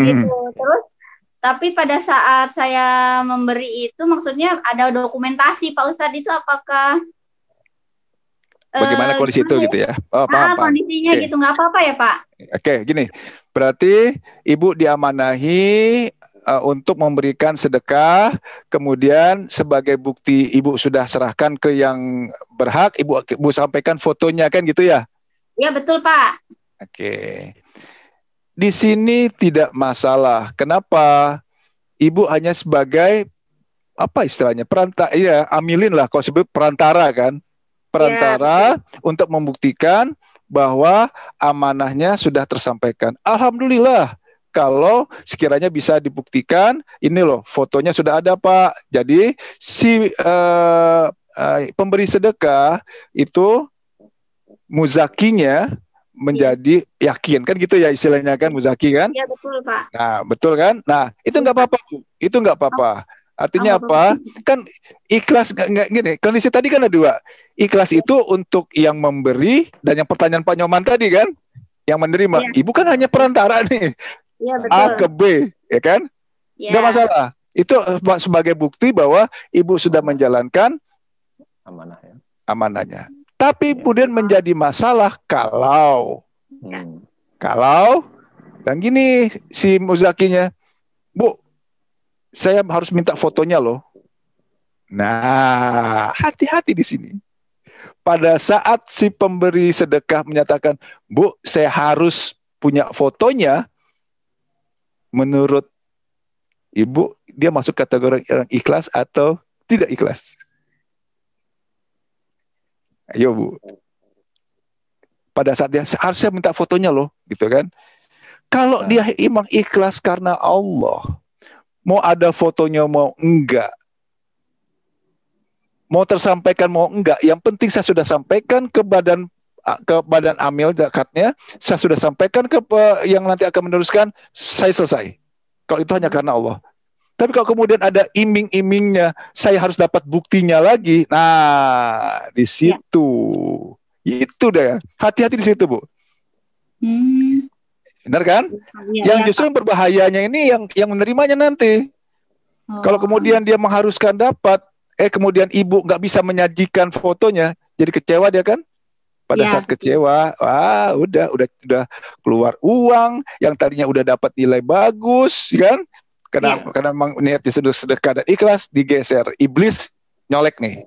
Gitu. Terus tapi pada saat saya memberi itu maksudnya ada dokumentasi Pak Ustadz, itu apakah bagaimana kondisi itu gitu ya? Oh, paham. Kondisinya gitu nggak apa-apa ya Pak? Oke, gini. Berarti Ibu diamanahi untuk memberikan sedekah, kemudian sebagai bukti Ibu sudah serahkan ke yang berhak, Ibu sampaikan fotonya kan gitu ya? Iya betul Pak. Oke. Di sini tidak masalah. Kenapa? Ibu hanya sebagai apa istilahnya? Amilin lah kalau sebut perantara kan. Perantara untuk membuktikan bahwa amanahnya sudah tersampaikan. Alhamdulillah kalau sekiranya bisa dibuktikan, ini loh fotonya sudah ada Pak. Jadi si pemberi sedekah itu muzakinya menjadi yakin kan gitu ya istilahnya kan, muzaki kan? Iya betul Pak. Nah betul kan? Nah itu nggak apa-apa Bu, itu nggak apa-apa. Artinya apa? Kan ikhlas nggak gini. Kondisi tadi kan ada dua. Ikhlas itu untuk yang memberi dan yang pertanyaan Pak Nyoman tadi kan, yang menerima. Ibu kan hanya perantara nih. Iya betul. A ke B, ya kan? Nggak masalah. Itu sebagai bukti bahwa Ibu sudah menjalankan amanahnya. Tapi kemudian menjadi masalah kalau dan gini si muzakinya, Bu, saya harus minta fotonya loh. Nah, hati-hati di sini. Pada saat si pemberi sedekah menyatakan, Bu, saya harus punya fotonya, menurut Ibu dia masuk kategori orang ikhlas atau tidak ikhlas? Ayo Bu. Pada saat dia harusnya minta fotonya loh, gitu kan? Kalau dia emang ikhlas karena Allah, mau ada fotonya mau enggak, mau tersampaikan mau enggak, yang penting saya sudah sampaikan ke badan amil zakatnya, saya sudah sampaikan ke yang nanti akan meneruskan, saya selesai. Kalau itu hanya karena Allah. Tapi kalau kemudian ada iming-imingnya, saya harus dapat buktinya lagi. Nah, di situ. Itu deh. Hati-hati di situ, Bu. Benar kan? Yang justru yang berbahayanya ini yang menerimanya nanti. Kalau kemudian dia mengharuskan dapat, kemudian ibu nggak bisa menyajikan fotonya, jadi kecewa dia kan? Pada saat kecewa, wah udah keluar uang yang tadinya udah dapat nilai bagus, kan? Karena memang niatnya sudah sedekah dan ikhlas, digeser. Iblis nyolek nih.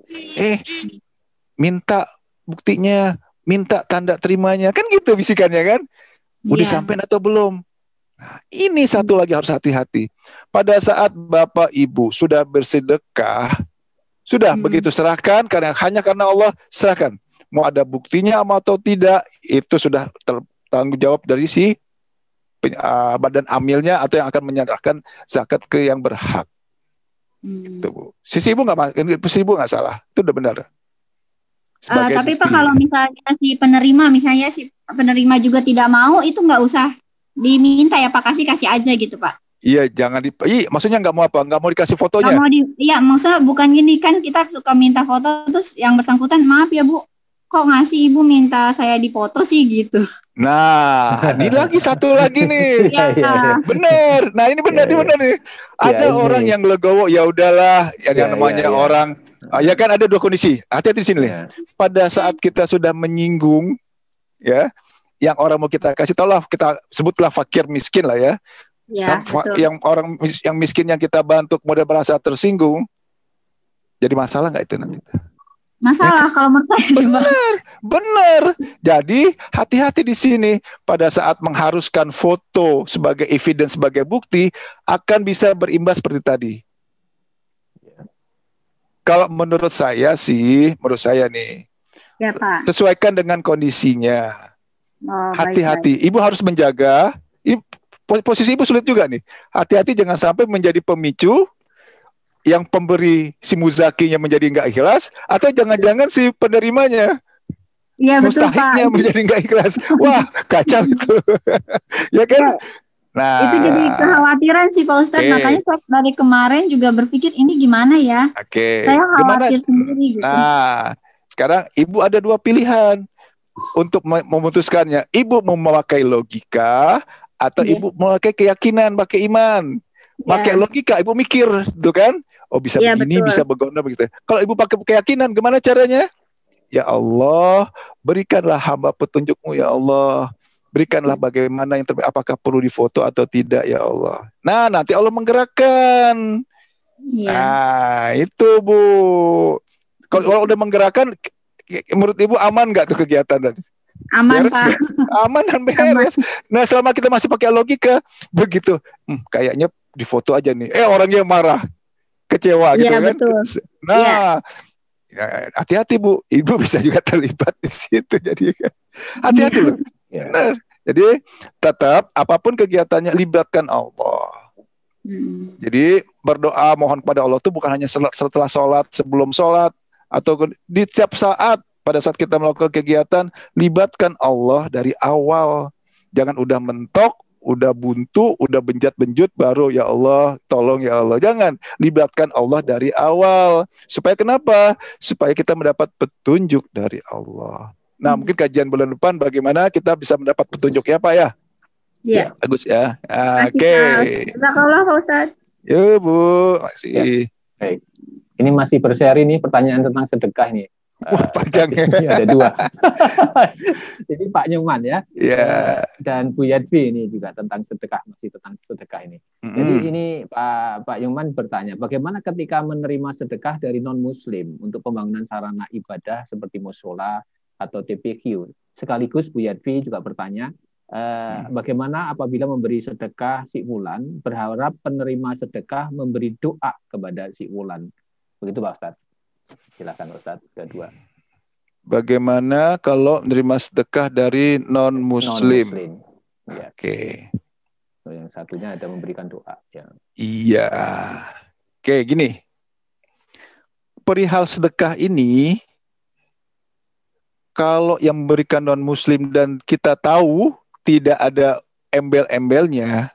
Minta buktinya, minta tanda terimanya. Kan gitu bisikannya kan? Udah sampai atau belum? Nah, ini satu lagi harus hati-hati. Pada saat Bapak Ibu sudah bersedekah, sudah begitu serahkan, hanya karena Allah, serahkan. Mau ada buktinya atau tidak, itu sudah tanggung jawab dari si badan amilnya atau yang akan menyerahkan zakat ke yang berhak. Gitu, Bu. Sisi ibu nggak salah, itu udah benar. Tapi Pak, kalau misalnya si penerima juga tidak mau, itu nggak usah diminta ya Pak, kasih aja gitu Pak. Iya, jangan maksudnya nggak mau apa? Nggak mau dikasih fotonya? Iya, maksudnya bukan gini kan, kita suka minta foto terus yang bersangkutan, maaf ya Bu, kok ngasih ibu minta saya dipoto sih gitu. Nah, ini lagi satu lagi nih. Bener. Nah, ini bener nih. Ada orang yang legowo, ya udahlah, yang namanya orang. Ya kan ada dua kondisi. Hati-hati di sini nih. Pada saat kita sudah menyinggung, ya, yang orang mau kita kasih tahu lah, kita sebutlah fakir miskin lah ya. Yang orang yang miskin yang kita bantu kemudian merasa tersinggung, jadi masalah nggak itu nanti? Masalah kalau menurut saya. Bener. Jadi hati-hati di sini pada saat mengharuskan foto sebagai evidence, sebagai bukti, akan bisa berimbas seperti tadi. Kalau menurut saya nih, ya, Pak. Sesuaikan dengan kondisinya. Hati-hati. Ibu harus menjaga. Posisi ibu sulit juga nih. Hati-hati jangan sampai menjadi pemicu yang pemberi si muzakinya menjadi nggak ikhlas, atau jangan-jangan si penerimanya mustahiknya menjadi nggak ikhlas. Wah, kacau itu. Ya kan? Nah, itu jadi kekhawatiran sih Pak Ustadz. Makanya dari kemarin juga berpikir ini gimana ya? Saya khawatir sendiri gitu. Nah, sekarang ibu ada dua pilihan untuk memutuskannya. Ibu mau memakai logika atau ibu memakai keyakinan, pakai iman. Pakai logika, ibu mikir, tuh kan? Oh bisa begini, bisa begono begitu. Kalau ibu pakai keyakinan, gimana caranya? Ya Allah, berikanlah hamba petunjuk-Mu ya Allah. Berikanlah bagaimana yang terbaik, apakah perlu difoto atau tidak ya Allah. Nah, nanti Allah menggerakkan. Nah, itu Bu. Kalau udah menggerakkan, menurut ibu aman nggak tuh kegiatan tadi? Aman, beres, Pak. Ya? Aman dan beres. Nah, selama kita masih pakai logika, begitu. Kayaknya difoto aja nih. Orangnya marah. Kecewa gitu kan. Betul. Nah, hati-hati Bu, ibu bisa juga terlibat di situ. Jadi hati-hati loh. Benar. Jadi tetap apapun kegiatannya libatkan Allah. Jadi berdoa mohon kepada Allah itu bukan hanya setelah sholat, sebelum sholat, atau di setiap saat pada saat kita melakukan kegiatan, libatkan Allah dari awal. Jangan udah mentok, udah buntu, udah benjat-benjut, baru ya Allah, tolong ya Allah. Jangan, libatkan Allah dari awal. Supaya kenapa? Supaya kita mendapat petunjuk dari Allah. Nah, mungkin kajian bulan depan bagaimana kita bisa mendapat petunjuk ya Pak ya? Iya. Bagus ya. Oke. Jazakallah Pak Ustadz. Yuk Bu, makasih. Baik. Ini masih berseri nih pertanyaan tentang sedekah nih. Wah, panjangnya. Ada dua. Jadi Pak Nyoman ya. Dan Bu Yadvi ini juga tentang sedekah, masih tentang sedekah ini. Jadi ini Pak Nyoman bertanya, bagaimana ketika menerima sedekah dari non-muslim untuk pembangunan sarana ibadah seperti musola atau TPQ? Sekaligus Bu Yadvi juga bertanya, Bagaimana apabila memberi sedekah si Wulan, berharap penerima sedekah memberi doa kepada si Wulan. Begitu Pak Ustadz. Silakan Ustadz kedua. Bagaimana kalau menerima sedekah dari non-muslim? Ya. Oke. Yang satunya ada memberikan doa. Ya. Iya. Oke, gini. Perihal sedekah ini, kalau yang memberikan non-muslim dan kita tahu tidak ada embel-embelnya,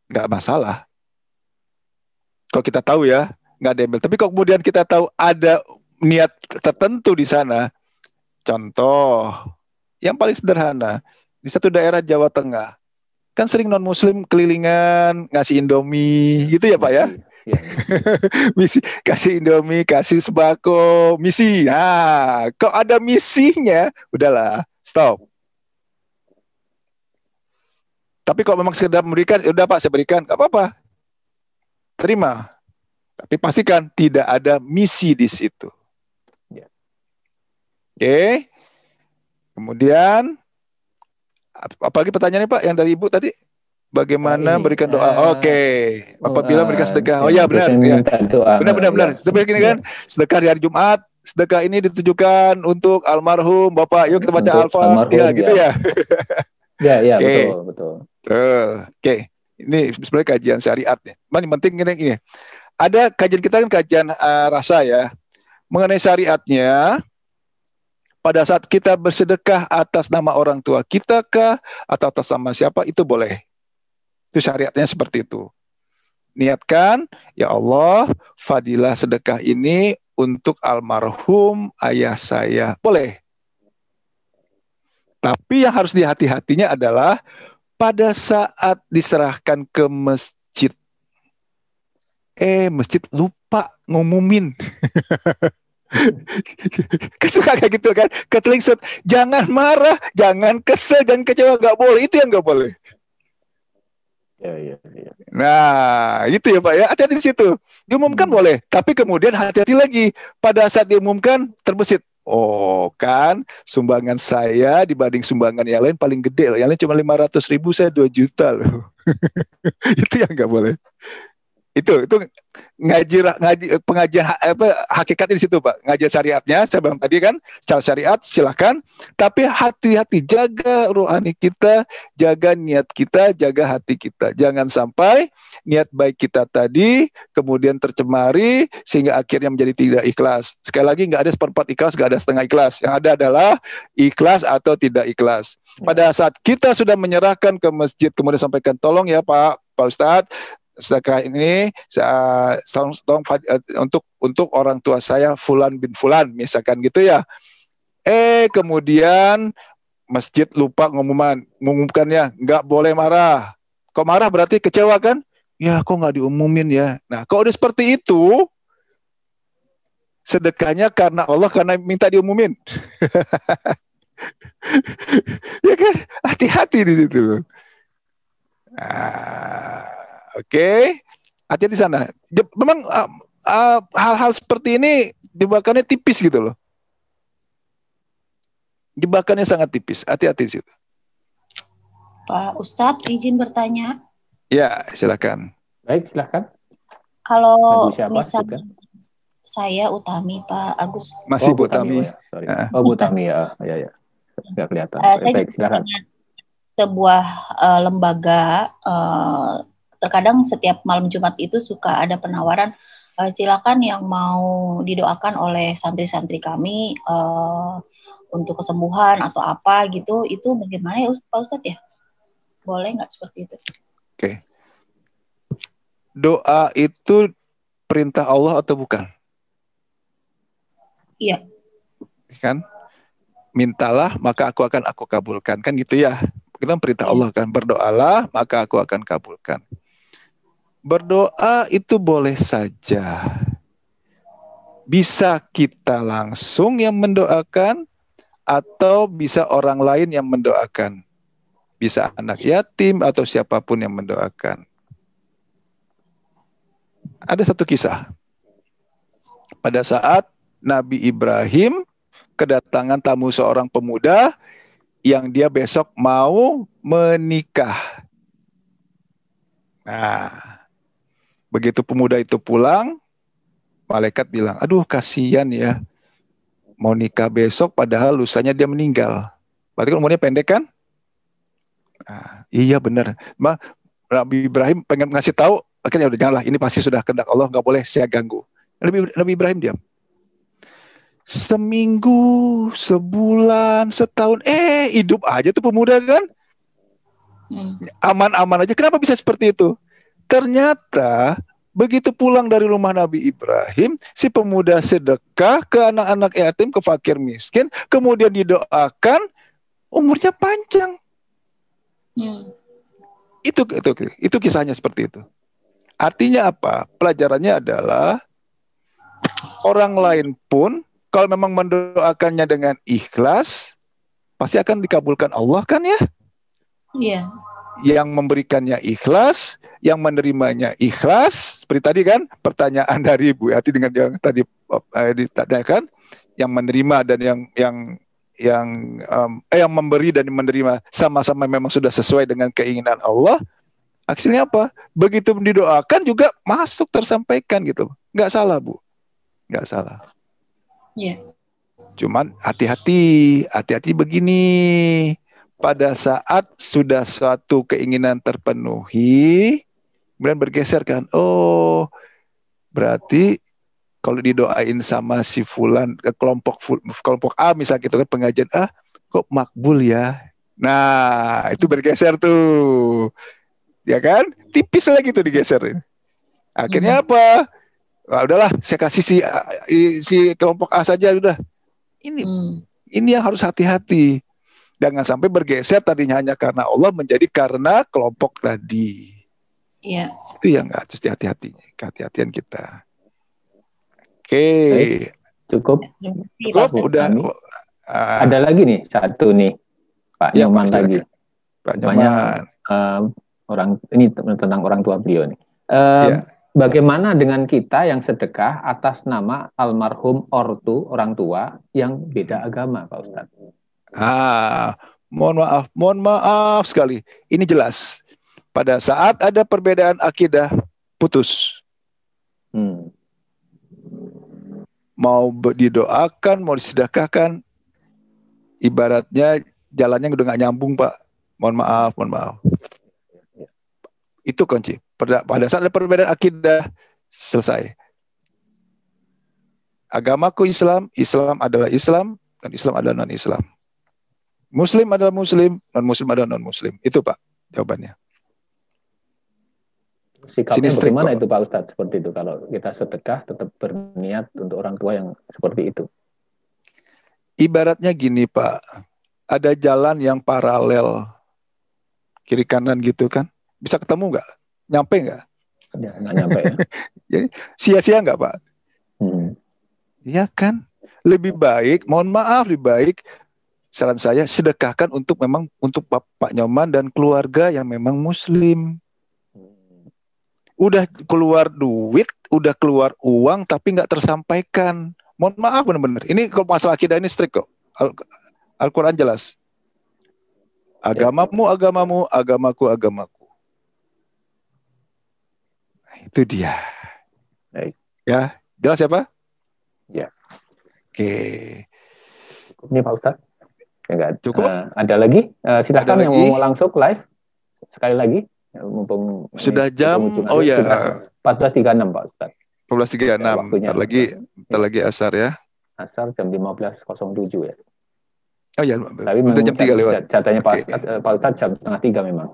nggak masalah. Kalau kita tahu ya, nggak ada embel. Tapi kalau kemudian kita tahu ada niat tertentu di sana, contoh yang paling sederhana, di satu daerah Jawa Tengah, kan sering non-muslim kelilingan ngasih Indomie, gitu ya Pak ya? Misi, kasih Indomie, kasih sembako, misi. Nah, kok ada misinya, udahlah, stop. Tapi kalau memang sekedar memberikan, ya udah Pak, saya berikan, nggak apa-apa, terima. Tapi pastikan tidak ada misi di situ. Oke. Kemudian, apalagi pertanyaannya Pak, yang dari Ibu tadi? Bagaimana berikan doa? Oke. Apabila berikan sedekah. Oh ya benar. Ya. Benar. Seperti ini kan, sedekah di hari Jumat. Sedekah ini ditujukan untuk almarhum Bapak. Yuk kita baca Al-Fatihah gitu ya. Ya, betul. Oke. Ini sebenarnya kajian syariat ya. Yang penting ini. Ada kajian kita kan kajian rasa ya. Mengenai syariatnya, pada saat kita bersedekah atas nama orang tua kita kah atau atas nama siapa, itu boleh. Itu syariatnya seperti itu. Niatkan, ya Allah, fadilah sedekah ini untuk almarhum ayah saya. Boleh. Tapi yang harus dihati-hatinya adalah pada saat diserahkan ke masjid. Masjid lupa ngumumin. Suka kayak gitu kan, ketelingsut. Jangan marah, jangan kesel, jangan kecewa, nggak boleh. Itu yang nggak boleh. Ya. Nah, itu ya Pak ya. Hati-hati di situ. Diumumkan boleh, tapi kemudian hati-hati lagi. Pada saat diumumkan terbesit. Oh kan, sumbangan saya dibanding sumbangan yang lain paling gede loh. Yang lain cuma 500.000, saya 2 juta loh. Itu yang nggak boleh. Itu ngaji pengajian hakikat di situ Pak. Ngajian syariatnya saya bilang tadi kan, secara syariat silakan, tapi hati-hati, jaga rohani kita, jaga niat kita, jaga hati kita. Jangan sampai niat baik kita tadi kemudian tercemari sehingga akhirnya menjadi tidak ikhlas. Sekali lagi, nggak ada seperempat ikhlas, nggak ada setengah ikhlas. Yang ada adalah ikhlas atau tidak ikhlas. Pada saat kita sudah menyerahkan ke masjid kemudian sampaikan, tolong ya Pak Ustadz, sedekah ini untuk orang tua saya Fulan bin Fulan, misalkan gitu ya. Kemudian masjid lupa mengumumkannya, nggak boleh marah. Kok marah berarti kecewa kan? Ya kok nggak diumumin ya. Nah kalau udah seperti itu, sedekahnya karena Allah, karena minta diumumin. Ya kan, hati-hati di situ. Oke, hati-hati di sana. Memang hal-hal seperti ini jebakannya tipis gitu loh. Jebakannya sangat tipis. Hati-hati di situ. Pak Ustadz, izin bertanya. Ya, silakan. Baik, silakan. Kalau misalnya saya Utami, Pak Agus. Masih Bu Utami. Oh, Bu Utami ya. Ya. Nggak kelihatan. Baik, silakan. Sebuah lembaga terkadang setiap malam Jumat itu suka ada penawaran, silakan yang mau didoakan oleh santri-santri kami untuk kesembuhan atau apa gitu, itu bagaimana ya Pak Ustadz ya? Boleh nggak seperti itu? Oke. Doa itu perintah Allah atau bukan? Iya. Kan? Mintalah maka aku kabulkan, kan gitu ya. Kita perintah Allah kan, berdoalah maka aku akan kabulkan. Berdoa itu boleh saja. Bisa kita langsung yang mendoakan atau bisa orang lain yang mendoakan. Bisa anak yatim atau siapapun yang mendoakan. Ada satu kisah. Pada saat Nabi Ibrahim kedatangan tamu seorang pemuda yang dia besok mau menikah. Nah, begitu pemuda itu pulang, malaikat bilang, aduh kasihan ya, mau nikah besok padahal lusanya dia meninggal. Berarti kan umurnya pendek kan? Nah, iya benar. Nabi Ibrahim pengen ngasih tahu, akhirnya udah janganlah, ini pasti sudah kehendak Allah, nggak boleh saya ganggu. Nabi Ibrahim diam. Seminggu, sebulan, setahun, hidup aja tuh pemuda kan? Aman-aman aja. Kenapa bisa seperti itu? Ternyata begitu pulang dari rumah Nabi Ibrahim, si pemuda sedekah ke anak-anak yatim, ke fakir miskin, kemudian didoakan, umurnya panjang. Itu kisahnya seperti itu. Artinya apa? Pelajarannya adalah orang lain pun kalau memang mendoakannya dengan ikhlas, pasti akan dikabulkan Allah kan ya? Iya. Yang memberikannya ikhlas, yang menerimanya ikhlas, seperti tadi kan pertanyaan dari Bu Yati dengan yang tadi ditanyakan, yang menerima dan yang memberi dan menerima sama-sama memang sudah sesuai dengan keinginan Allah. Hasilnya apa? Begitu didoakan juga masuk tersampaikan gitu. Nggak salah Bu, nggak salah. Iya. Cuman hati-hati begini. Pada saat sudah suatu keinginan terpenuhi, kemudian bergeser kan, oh berarti kalau didoain sama si fulan ke kelompok A misalnya gitu kan, pengajian A kok makbul ya. Nah itu bergeser tuh, ya kan? Tipis lagi tuh digeser. Akhirnya apa? Nah, udahlah saya kasih si kelompok A saja udah. Ini yang harus hati-hati. Jangan sampai bergeser tadinya hanya karena Allah menjadi karena kelompok tadi. Iya. Itu yang harus kehati-hatian kita. Oke. Cukup. Udah. Ada lagi nih satu nih Pak Nyoman lagi. Pak Nyoman. Orang ini tentang orang tua beliau nih. Bagaimana dengan kita yang sedekah atas nama almarhum ortu orang tua yang beda agama, Pak Ustadz? Mohon maaf sekali. Ini jelas. Pada saat ada perbedaan akidah, putus. Mau didoakan, mau disedekahkan, ibaratnya jalannya udah nggak nyambung, Pak. Mohon maaf. Itu kunci. Pada saat ada perbedaan akidah, selesai. Agamaku Islam, Islam adalah Islam, dan Islam adalah non-Islam. Muslim adalah Muslim, non-Muslim adalah non-Muslim. Itu Pak jawabannya. Sikapnya bagaimana itu Pak Ustadz seperti itu? Kalau kita sedekah tetap berniat untuk orang tua yang seperti itu. Ibaratnya gini Pak, ada jalan yang paralel kiri kanan gitu kan, bisa ketemu nggak? Nyampe nggak? Ya, nggak nyampe ya. Jadi sia-sia nggak Pak? Iya kan? Lebih baik, mohon maaf, lebih baik saran saya sedekahkan untuk Pak Nyoman dan keluarga yang memang Muslim. Udah keluar duit, udah keluar uang, tapi nggak tersampaikan. Mohon maaf benar-benar. Ini kalau masalah akidah ini strict kok. Al-Quran jelas. Agamamu, agamaku. Nah, itu dia. Baik. Ya, jelas ya Pak? Ya. Oke. Ini Pak Ustadz. Enggak. Cukup. Ada lagi? Silakan yang mau langsung live. Sekali lagi. Mumpung sudah jam. Oh ya. 14.36 Pak Ustadz. 14.36. Bentar lagi asar ya. Asar jam 15.07 ya. Oh ya. Tapi udah jam 3 lewat. Catanya Pak Ustadz jam 2:30 memang.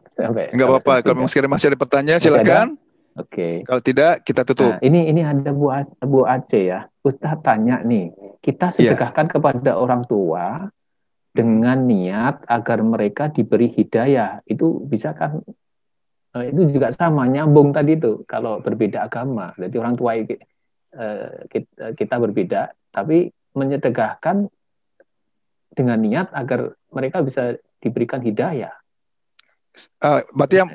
Enggak apa-apa. Kalau masih ada pertanyaan silakan. Oke. Kalau tidak kita tutup. Nah, ini ada Bu Aceh ya. Ustadz tanya nih, kita sedekahkan kepada orang tua dengan niat agar mereka diberi hidayah. Itu bisa kan? Itu juga sama nyambung tadi itu. Kalau berbeda agama, berarti orang tua kita berbeda, tapi menyedekahkan dengan niat agar mereka bisa diberikan hidayah. Berarti yang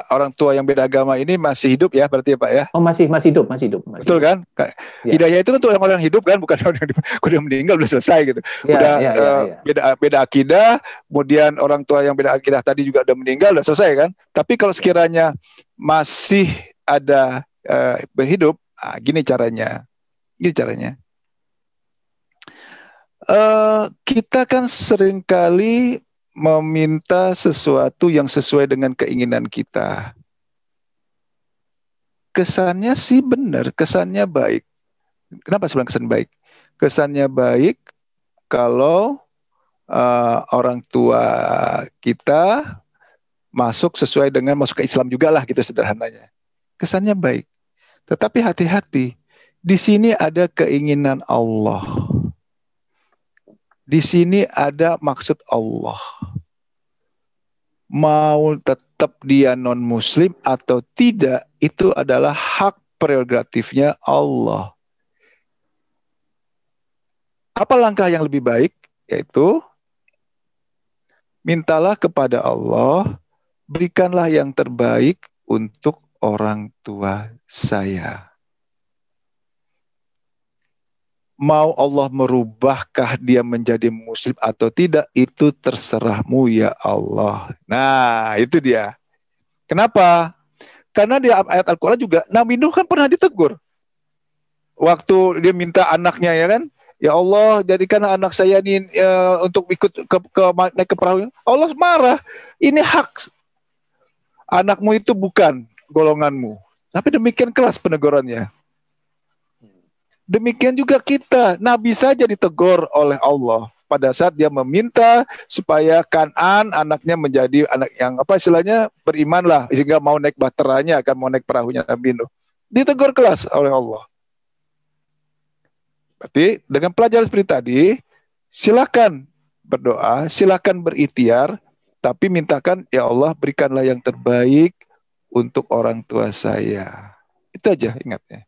orang tua yang beda agama ini masih hidup ya, berarti ya Pak ya? Oh masih hidup. Betul kan? Ya. Hidayah itu untuk orang-orang hidup kan, bukan orang yang udah meninggal udah selesai gitu. Ya. Beda akidah, kemudian orang tua yang beda akidah tadi juga udah meninggal udah selesai kan. Tapi kalau sekiranya masih ada berhidup, gini caranya. Kita kan seringkali meminta sesuatu yang sesuai dengan keinginan kita. Kesannya sih benar, kesannya baik. Kenapa saya bilang kesan baik? Kesannya baik kalau orang tua kita masuk sesuai dengan masuk ke Islam juga lah gitu sederhananya. Kesannya baik. Tetapi hati-hati, di sini ada keinginan Allah. Di sini ada maksud Allah. Mau tetap dia non-muslim atau tidak, itu adalah hak prerogatifnya Allah. Apa langkah yang lebih baik? Yaitu, mintalah kepada Allah, berikanlah yang terbaik untuk orang tua saya. Mau Allah merubahkah dia menjadi muslim atau tidak, itu terserahmu ya Allah. Nah, itu dia. Kenapa? Karena di ayat Al-Quran juga, Nabi Nuh kan pernah ditegur. Waktu dia minta anaknya ya kan, ya Allah jadikan anak saya ini untuk ikut naik ke perahu. Allah marah, ini hak. Anakmu itu bukan golonganmu. Tapi demikian keras penegurannya. Demikian juga kita, Nabi saja ditegur oleh Allah pada saat dia meminta supaya Kan'an anaknya menjadi anak yang istilahnya beriman lah, sehingga mau naik bahteranya, akan mau naik perahunya Nabi Nuh. Ditegur keras oleh Allah. Berarti dengan pelajaran seperti tadi, silakan berdoa, silakan berikhtiar, tapi mintakan ya Allah berikanlah yang terbaik untuk orang tua saya. Itu aja ingatnya.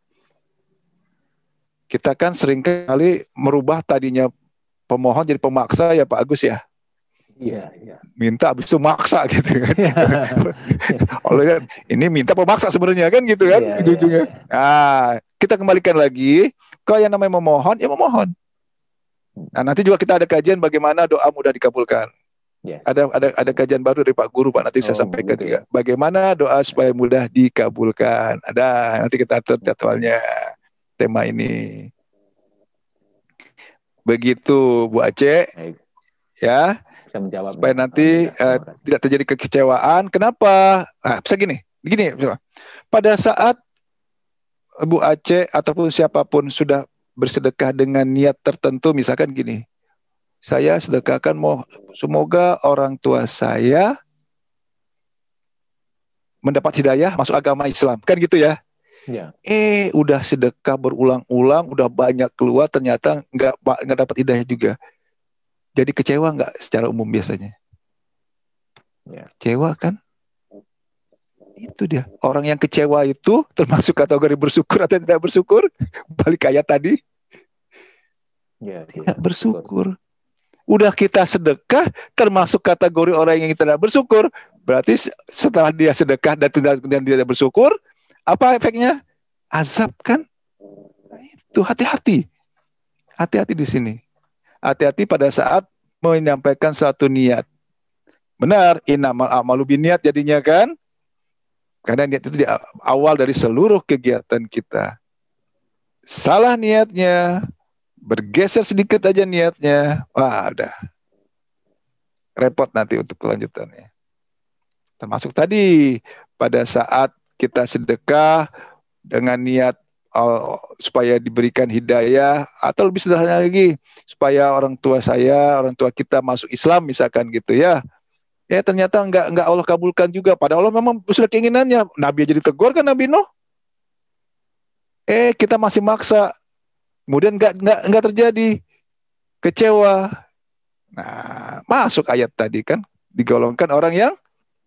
Kita kan seringkali merubah tadinya pemohon jadi pemaksa ya Pak Agus ya. Iya. Minta habis itu maksa gitu kan. Oleh ini minta pemaksa sebenarnya kan gitu kan ujung-ujungnya. Nah, kita kembalikan lagi, kalau yang namanya memohon ya memohon. Nah, nanti juga kita ada kajian bagaimana doa mudah dikabulkan. Ada kajian baru dari Pak Guru Pak, nanti saya sampaikan juga. Bagaimana doa supaya mudah dikabulkan. Ada, nanti kita atur jadwalnya. Tema ini. Begitu Bu Aceh. Ya. Bisa menjawab supaya nanti tidak terjadi kekecewaan. Kenapa? Bisa gini. Pada saat Bu Aceh ataupun siapapun sudah bersedekah dengan niat tertentu, misalkan gini. Saya sedekahkan semoga orang tua saya mendapat hidayah masuk agama Islam. Kan gitu ya. Ya. Udah sedekah berulang-ulang, udah banyak keluar, ternyata nggak dapat hidayah juga. Jadi kecewa nggak secara umum biasanya? Ya. Kecewa kan? Itu dia. Orang yang kecewa itu termasuk kategori bersyukur atau tidak bersyukur? Balik ayat tadi. Ya, tidak bersyukur. Udah kita sedekah, termasuk kategori orang yang tidak bersyukur. Berarti setelah dia sedekah dan dia tidak bersyukur, apa efeknya? Azab kan? Itu hati-hati. Hati-hati di sini. Hati-hati pada saat menyampaikan suatu niat. Benar, innamal a'malu binniyat jadinya kan? Karena niat itu di awal dari seluruh kegiatan kita. Salah niatnya, bergeser sedikit aja niatnya, wah udah. Repot nanti untuk kelanjutannya. Termasuk tadi, pada saat kita sedekah dengan niat supaya diberikan hidayah, atau lebih sederhana lagi, supaya orang tua kita masuk Islam misalkan gitu ya. Ya ternyata enggak Allah kabulkan juga. Padahal Allah memang sudah keinginannya. Nabi aja ditegur kan Nabi Nuh. Kita masih maksa. Kemudian enggak terjadi. Kecewa. Nah, masuk ayat tadi kan, digolongkan orang yang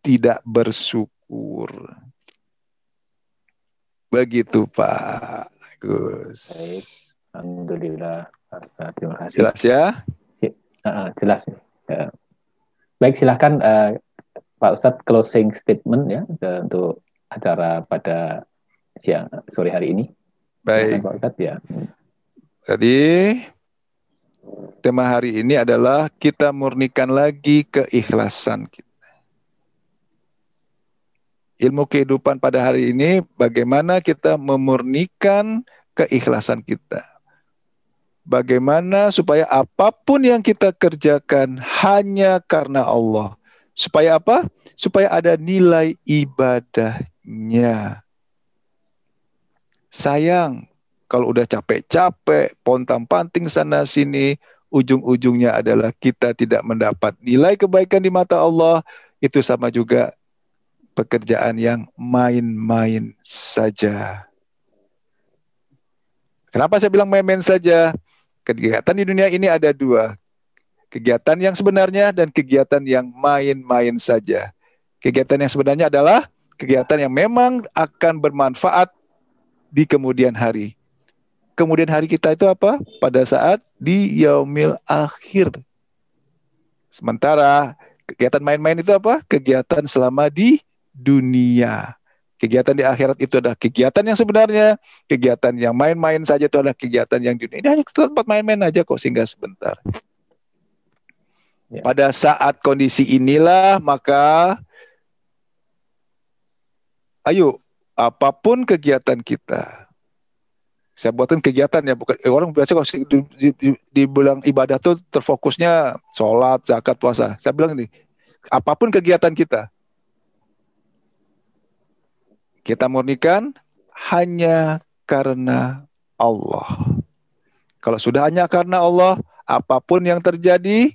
tidak bersyukur. Begitu Pak Gus. Baik. Alhamdulillah. Terima kasih. Jelas ya? Jelas. Ya. Baik, silahkan Pak Ustadz closing statement ya untuk acara pada sore hari ini. Baik. Pak Ustadz ya. Jadi tema hari ini adalah kita murnikan lagi keikhlasan kita. Ilmu kehidupan pada hari ini bagaimana kita memurnikan keikhlasan kita. Bagaimana supaya apapun yang kita kerjakan hanya karena Allah. Supaya apa? Supaya ada nilai ibadahnya. Sayang, kalau udah capek-capek, pontang-panting sana sini, ujung-ujungnya adalah kita tidak mendapat nilai kebaikan di mata Allah. Itu sama juga pekerjaan yang main-main saja. Kenapa saya bilang main-main saja? Kegiatan di dunia ini ada dua. Kegiatan yang sebenarnya dan kegiatan yang main-main saja. Kegiatan yang sebenarnya adalah kegiatan yang memang akan bermanfaat di kemudian hari. Kemudian hari kita itu apa? Pada saat di yaumil akhir. Sementara kegiatan main-main itu apa? Kegiatan selama di dunia. Kegiatan di akhirat itu adalah kegiatan yang sebenarnya. Kegiatan yang main-main saja itu adalah kegiatan yang di dunia. Ini hanya tempat main-main aja kok, singgah sebentar. Pada saat kondisi inilah maka ayo apapun kegiatan kita. Saya buatkan kegiatan ya, bukan orang biasa kalau dibilang ibadah tuh terfokusnya sholat, zakat, puasa. Saya bilang ini, apapun kegiatan kita murnikan hanya karena Allah. Kalau sudah hanya karena Allah, apapun yang terjadi,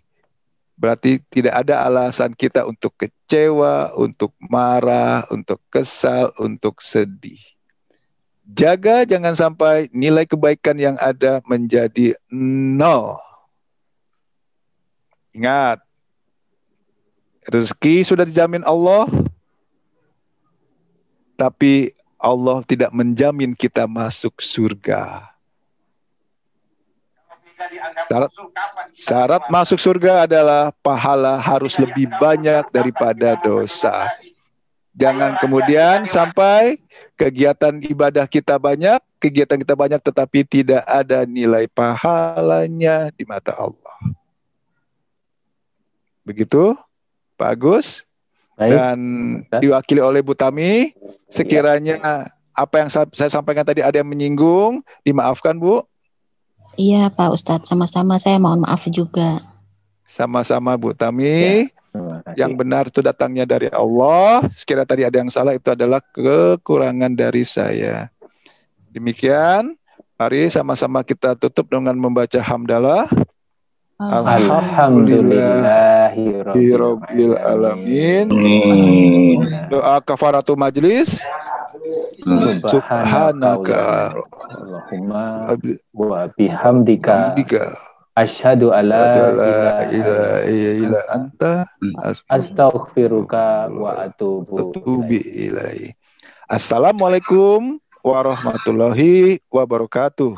berarti tidak ada alasan kita untuk kecewa, untuk marah, untuk kesal, untuk sedih. Jaga jangan sampai nilai kebaikan yang ada menjadi 0. Ingat, rezeki sudah dijamin Allah, tapi Allah tidak menjamin kita masuk surga. Syarat masuk surga adalah pahala harus lebih banyak daripada dosa. Jangan kemudian sampai kegiatan ibadah kita banyak, tetapi tidak ada nilai pahalanya di mata Allah. Begitu, Pak Agus? Baik. Dan diwakili oleh Bu Tami, sekiranya apa yang saya sampaikan tadi ada yang menyinggung, dimaafkan Bu. Iya Pak Ustadz, sama-sama saya mohon maaf juga. Sama-sama Bu Tami, yang benar itu datangnya dari Allah, sekiranya tadi ada yang salah itu adalah kekurangan dari saya. Demikian, mari sama-sama kita tutup dengan membaca hamdalah. Alhamdulillahirabbil alamin. Doa kafaratul majlis. Subhanaka Allahumma wa bihamdika asyhadu alla ilaha illa anta astaghfiruka wa atubu ilaik. Assalamualaikum warahmatullahi wabarakatuh.